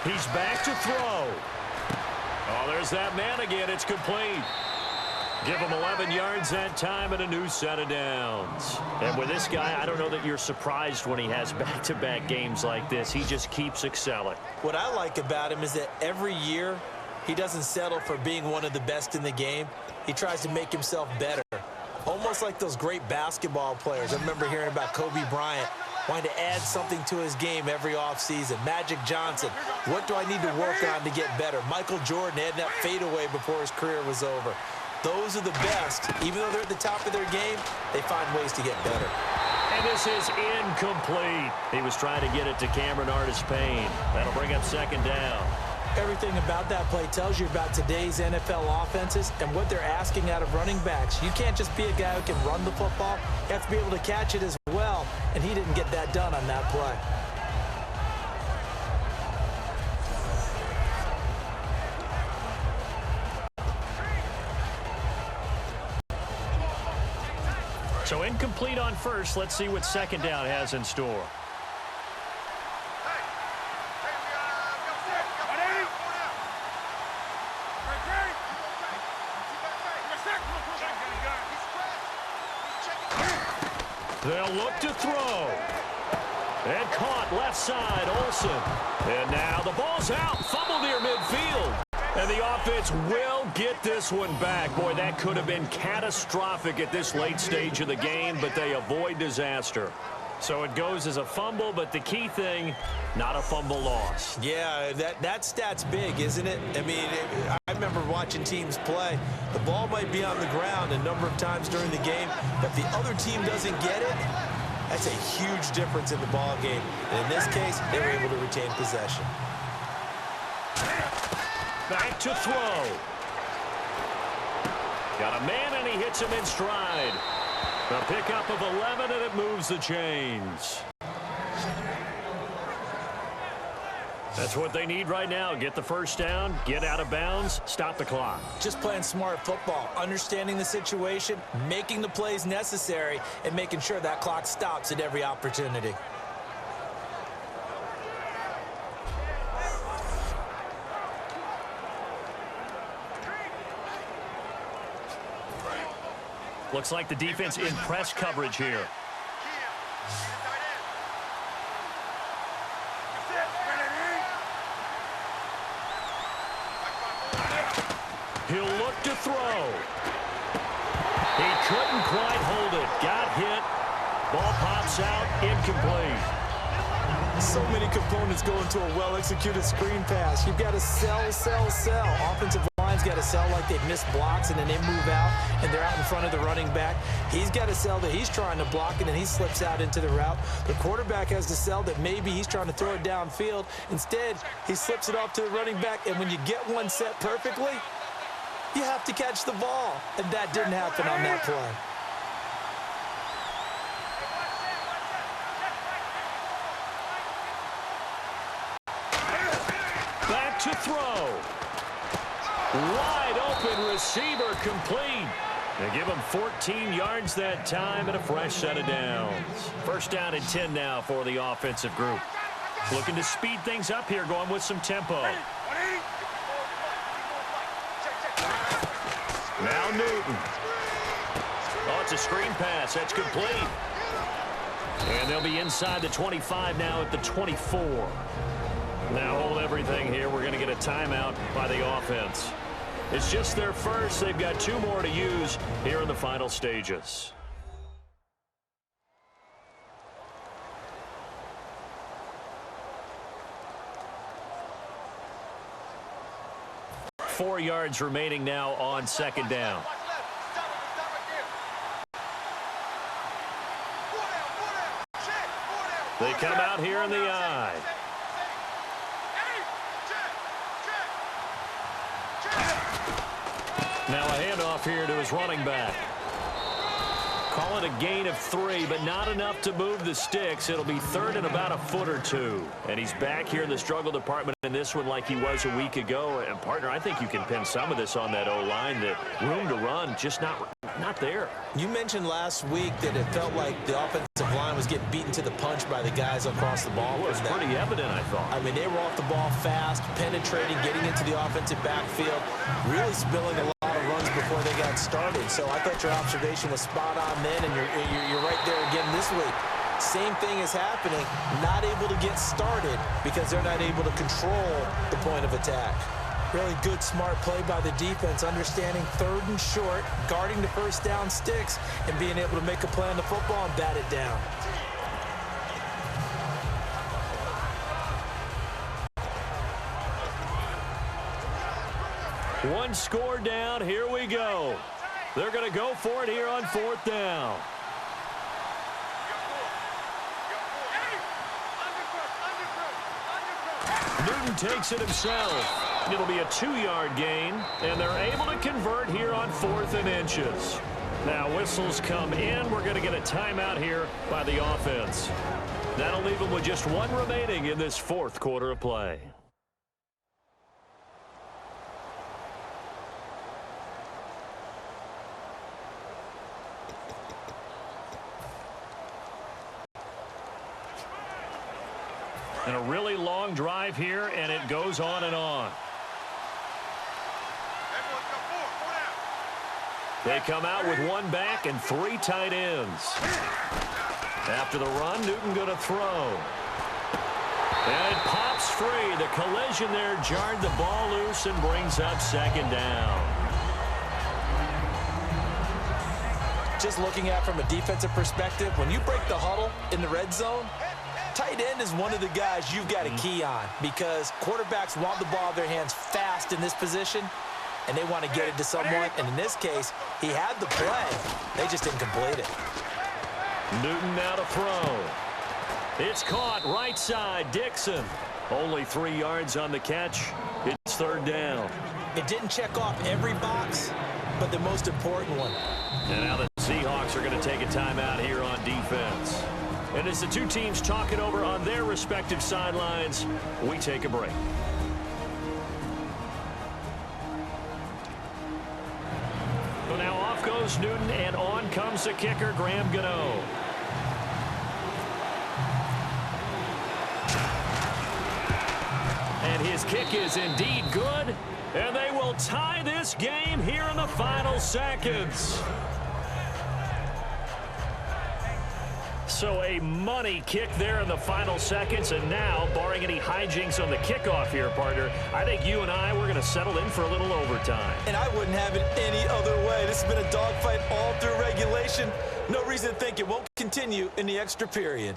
He's back to throw. Oh, there's that man again. It's complete. Give him 11 yards that time and a new set of downs. And with this guy, I don't know that you're surprised when he has back-to-back games like this. He just keeps excelling. What I like about him is that every year he doesn't settle for being one of the best in the game. He tries to make himself better. Almost like those great basketball players. I remember hearing about Kobe Bryant wanting to add something to his game every offseason. Magic Johnson, what do I need to work on to get better? Michael Jordan had that fadeaway before his career was over. Those are the best. Even though they're at the top of their game, they find ways to get better. And this is incomplete. He was trying to get it to Cameron Hardest-Payne. That'll bring up 2nd down. Everything about that play tells you about today's NFL offenses and what they're asking out of running backs. You can't just be a guy who can run the football. You have to be able to catch it as well, and he didn't get that done on that play. So incomplete on first. Let's see what 2nd down has in store. They'll look to throw. And caught left side, Olsen. And now the ball's out. Fumble near midfield. And the offense will get this one back. Boy, that could have been catastrophic at this late stage of the game, but they avoid disaster. So it goes as a fumble, but the key thing, not a fumble loss. Yeah, that stat's big, isn't it? I mean, I remember watching teams play. The ball might be on the ground a number of times during the game, but the other team doesn't get it. That's a huge difference in the ball game. And in this case, they were able to retain possession. Back to throw. Got a man, and he hits him in stride. The pickup of 11, and it moves the chains. That's what they need right now. Get the first down, get out of bounds, stop the clock. Just playing smart football, understanding the situation, making the plays necessary, and making sure that clock stops at every opportunity. Looks like the defense in press coverage here. He'll look to throw. He couldn't quite hold it. Got hit. Ball pops out. Incomplete. So many components go into a well-executed screen pass. You've got to sell, sell, sell. Offensive line's got to sell like they've missed blocks, and then they move out, and they're out in front of the running back. He's got to sell that he's trying to block, and then he slips out into the route. The quarterback has to sell that maybe he's trying to throw it downfield. Instead, he slips it off to the running back, and when you get one set perfectly, you have to catch the ball, and that didn't happen on that play. Back to throw. Wide open receiver complete. They give him 14 yards that time and a fresh set of downs. First down and 10 now for the offensive group. Looking to speed things up here, going with some tempo. Now Newton. Oh, it's a screen pass. That's complete. And they'll be inside the 25 now at the 24. Now hold everything here. We're going to get a timeout by the offense. It's just their first. They've got 2 more to use here in the final stages. Four yards remaining now on second down. They come out here in the eye. Now a handoff here to his running back. Call it a gain of 3, but not enough to move the sticks. It'll be third and about a foot or 2. And he's back here in the struggle department in this one like he was a week ago. And, partner, I think you can pin some of this on that O-line. That room to run, just not there. You mentioned last week that it felt like the offensive line was getting beaten to the punch by the guys across the ball. It was pretty evident, I thought. I mean, they were off the ball fast, penetrating, getting into the offensive backfield, really spilling a lot of runs before they got started. So I thought your observation was spot on then, and you're right there again this week. Same thing is happening, not able to get started because they're not able to control the point of attack. Really good, smart play by the defense, understanding third and short, guarding the first down sticks, and being able to make a play on the football and bat it down. One score down. Here we go. They're going to go for it here on fourth down. Newton takes it himself. It'll be a 2-yard gain, and they're able to convert here on 4th and inches. Now whistles come in. We're going to get a timeout here by the offense. That'll leave them with just 1 remaining in this 4th quarter of play. And a really long drive here, and it goes on and on. They come out with 1 back and 3 tight ends. After the run, Newton going to throw. And it pops free. The collision there jarred the ball loose and brings up second down. Just looking at it from a defensive perspective, when you break the huddle in the red zone, tight end is one of the guys you've got to key on because quarterbacks want the ball in their hands fast in this position, and they want to get it to someone. And in this case, he had the play. They just didn't complete it. Newton now to throw. It's caught right side. Dixon. Only 3 yards on the catch. It's third down. It didn't check off every box, but the most important one. And now the Seahawks are going to take a timeout here on defense. And as the two teams talk it over on their respective sidelines, we take a break. So now off goes Newton, and on comes the kicker, Graham Gano. And his kick is indeed good, and they will tie this game here in the final seconds. So a money kick there in the final seconds, and now, barring any hijinks on the kickoff here, partner, I think you and I, we're going to settle in for a little overtime. And I wouldn't have it any other way. This has been a dogfight all through regulation. No reason to think it won't continue in the extra period.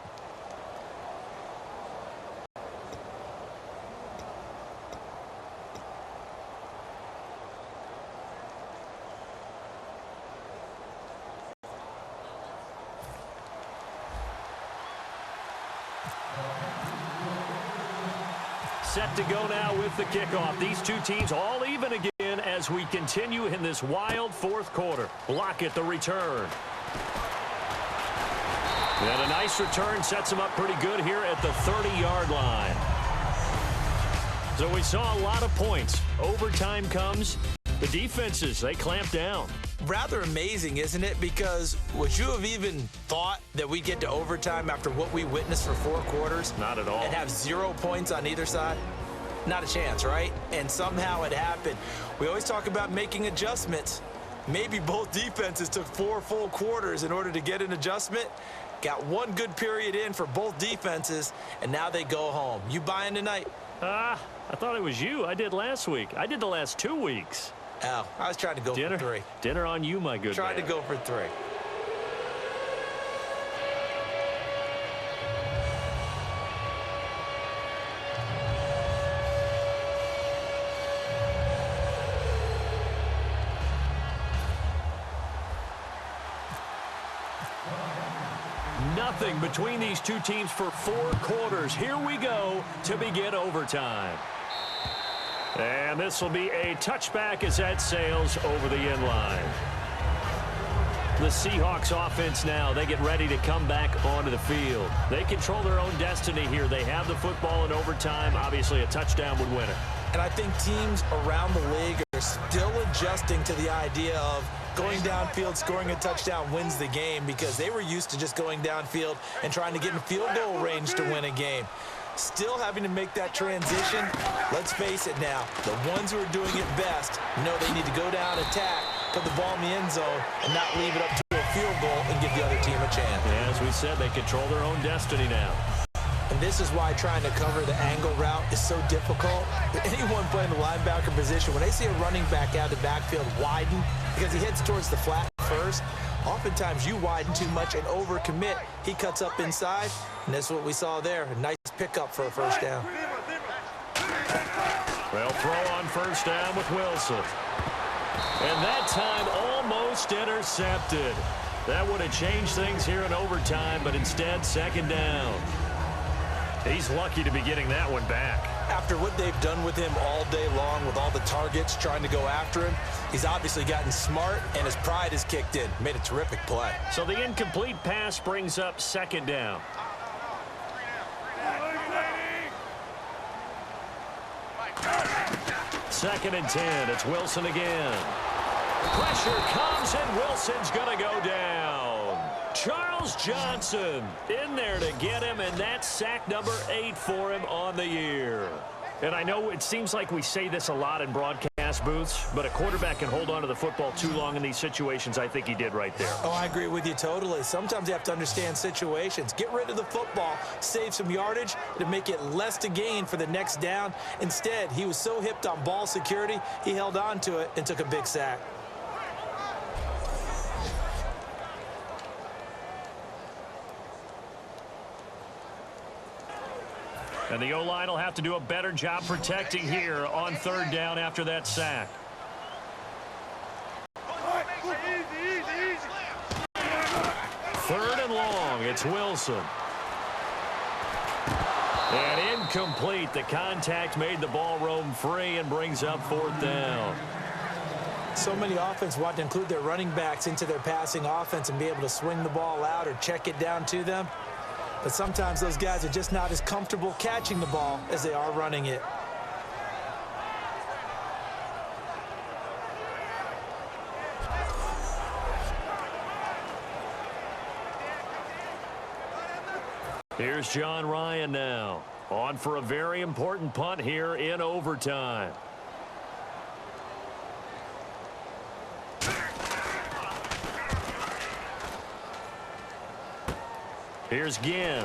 Set to go now with the kickoff. These two teams all even again as we continue in this wild fourth quarter. Block at the return. And a nice return sets them up pretty good here at the 30-yard line. So we saw a lot of points. Overtime comes. The defenses, they clamp down. Rather amazing, isn't it? Because would you have even thought that we'd get to overtime after what we witnessed for 4 quarters? Not at all. And have 0 points on either side? Not a chance, right? And somehow it happened. We always talk about making adjustments. Maybe both defenses took 4 full quarters in order to get an adjustment. Got 1 good period in for both defenses, and now they go home. You buying tonight? I thought it was you. I did last week. I did the last 2 weeks. Oh, I was trying to go for 3. Dinner on you, my good Tried man. to go for 3. Nothing between these two teams for 4 quarters. Here we go to begin overtime. And this will be a touchback as that sails over the end line. The Seahawks offense now, they get ready to come back onto the field. They control their own destiny here. They have the football in overtime. Obviously, a touchdown would win it. And I think teams around the league are still adjusting to the idea of going downfield, scoring a touchdown wins the game because they were used to just going downfield and trying to get in field goal range to win a game. Still having to make that transition. Let's face it now, the ones who are doing it best know they need to go down, attack, put the ball in the end zone, and not leave it up to a field goal and give the other team a chance. Yeah, as we said, they control their own destiny now. And this is why trying to cover the angle route is so difficult. Anyone playing the linebacker position, when they see a running back out of the backfield widen because he heads towards the flat first, oftentimes you widen too much and overcommit. He cuts up inside, and that's what we saw there. A nice pickup for a first down. Well, throw on first down with Wilson. And that time almost intercepted. That would have changed things here in overtime, but instead, second down. He's lucky to be getting that one back. After what they've done with him all day long with all the targets trying to go after him, he's obviously gotten smart, and his pride has kicked in. Made a terrific play. So the incomplete pass brings up second down. Second and 10. It's Wilson again. Pressure comes, and Wilson's going to go down. Charles Johnson in there to get him, and that's sack number 8 for him on the year. And I know it seems like we say this a lot in broadcast, pass, Booths, but a quarterback can hold on to the football too long in these situations. I think he did right there. Oh, I agree with you totally. Sometimes you have to understand situations. Get rid of the football, save some yardage to make it less to gain for the next down. Instead, he was so hipped on ball security, he held on to it and took a big sack. And the O-line will have to do a better job protecting here on third down after that sack. Third and long, it's Wilson. And incomplete. The contact made the ball roam free and brings up fourth down. So many offenses want to include their running backs into their passing offense and be able to swing the ball out or check it down to them. But sometimes those guys are just not as comfortable catching the ball as they are running it. Here's John Ryan now, on for a very important punt here in overtime. Here's Ginn.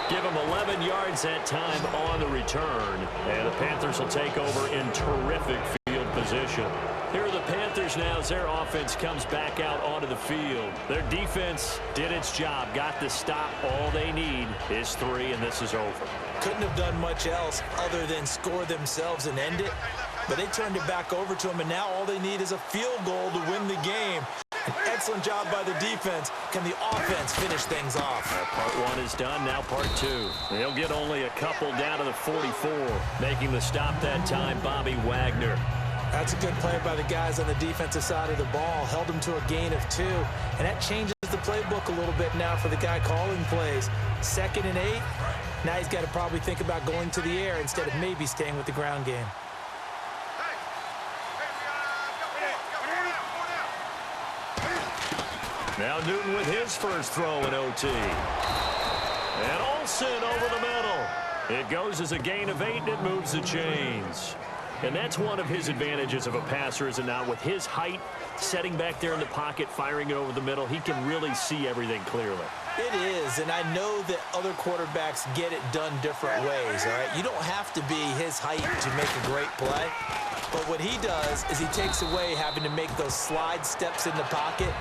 Give him 11 yards that time on the return. And the Panthers will take over in terrific field position. Here are the Panthers now as their offense comes back out onto the field. Their defense did its job, got the stop. All they need is 3, and this is over. Couldn't have done much else other than score themselves and end it. But they turned it back over to them, and now all they need is a field goal to win the game. An excellent job by the defense. Can the offense finish things off? Part 1 is done. Now part 2. They'll get only a couple down to the 44. Making the stop that time, Bobby Wagner. That's a good play by the guys on the defensive side of the ball. Held them to a gain of 2. And that changes the playbook a little bit now for the guy calling plays. 2nd and 8. Now he's got to probably think about going to the air instead of maybe staying with the ground game. Now Newton with his first throw in OT. And Olsen over the middle. It goes as a gain of 8, and it moves the chains. And that's one of his advantages of a passer, is it not? With his height, setting back there in the pocket, firing it over the middle, he can really see everything clearly. It is, and I know that other quarterbacks get it done different ways, all right? You don't have to be his height to make a great play. But what he does is he takes away having to make those slide steps in the pocket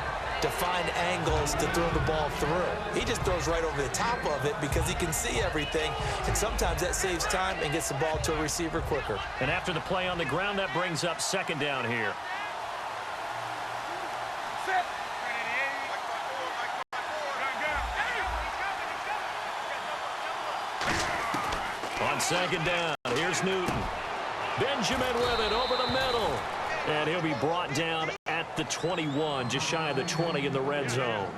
to find angles to throw the ball through. He just throws right over the top of it because he can see everything, and sometimes that saves time and gets the ball to a receiver quicker. And after the play on the ground, that brings up 2nd down here. On 2nd down, here's Newton. Benjamin with it over the middle. And he'll be brought down at the 21, just shy of the 20 in the red zone.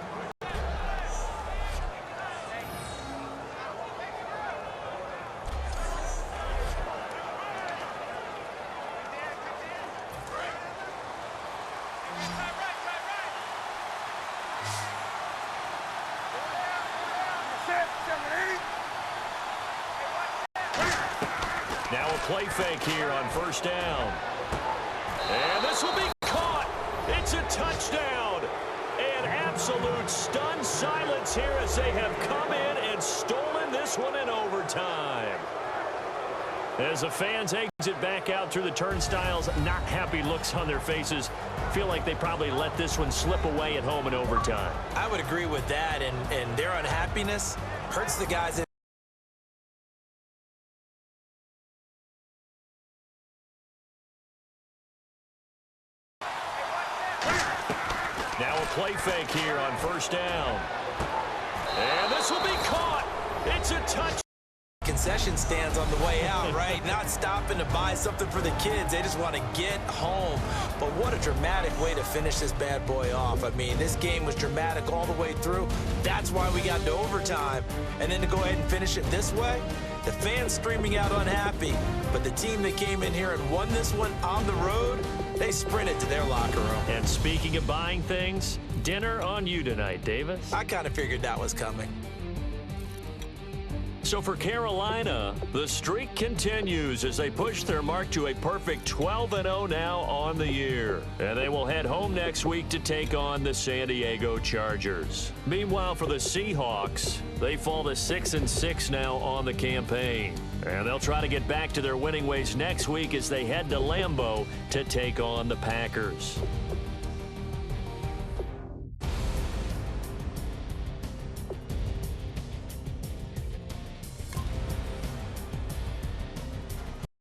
Now a play fake here on 1st down. And this will be caught. It's a touchdown. And absolute stunned silence here as they have come in and stolen this one in overtime. As the fans exit back out through the turnstiles, not happy looks on their faces. Feel like they probably let this one slip away at home in overtime. I would agree with that, and their unhappiness hurts the guys that now a play fake here on 1st down. And this will be caught. It's a touch. concession stands on the way out, right? Not stopping to buy something for the kids. They just want to get home. But what a dramatic way to finish this bad boy off. I mean, this game was dramatic all the way through. That's why we got to overtime. And then to go ahead and finish it this way, the fans streaming out unhappy. But the team that came in here and won this one on the road, they sprinted to their locker room. And speaking of buying things, dinner on you tonight, Davis. I kind of figured that was coming. So for Carolina, the streak continues as they push their mark to a perfect 12-0 now on the year. And they will head home next week to take on the San Diego Chargers. Meanwhile, for the Seahawks, they fall to 6-6 now on the campaign. And they'll try to get back to their winning ways next week as they head to Lambeau to take on the Packers.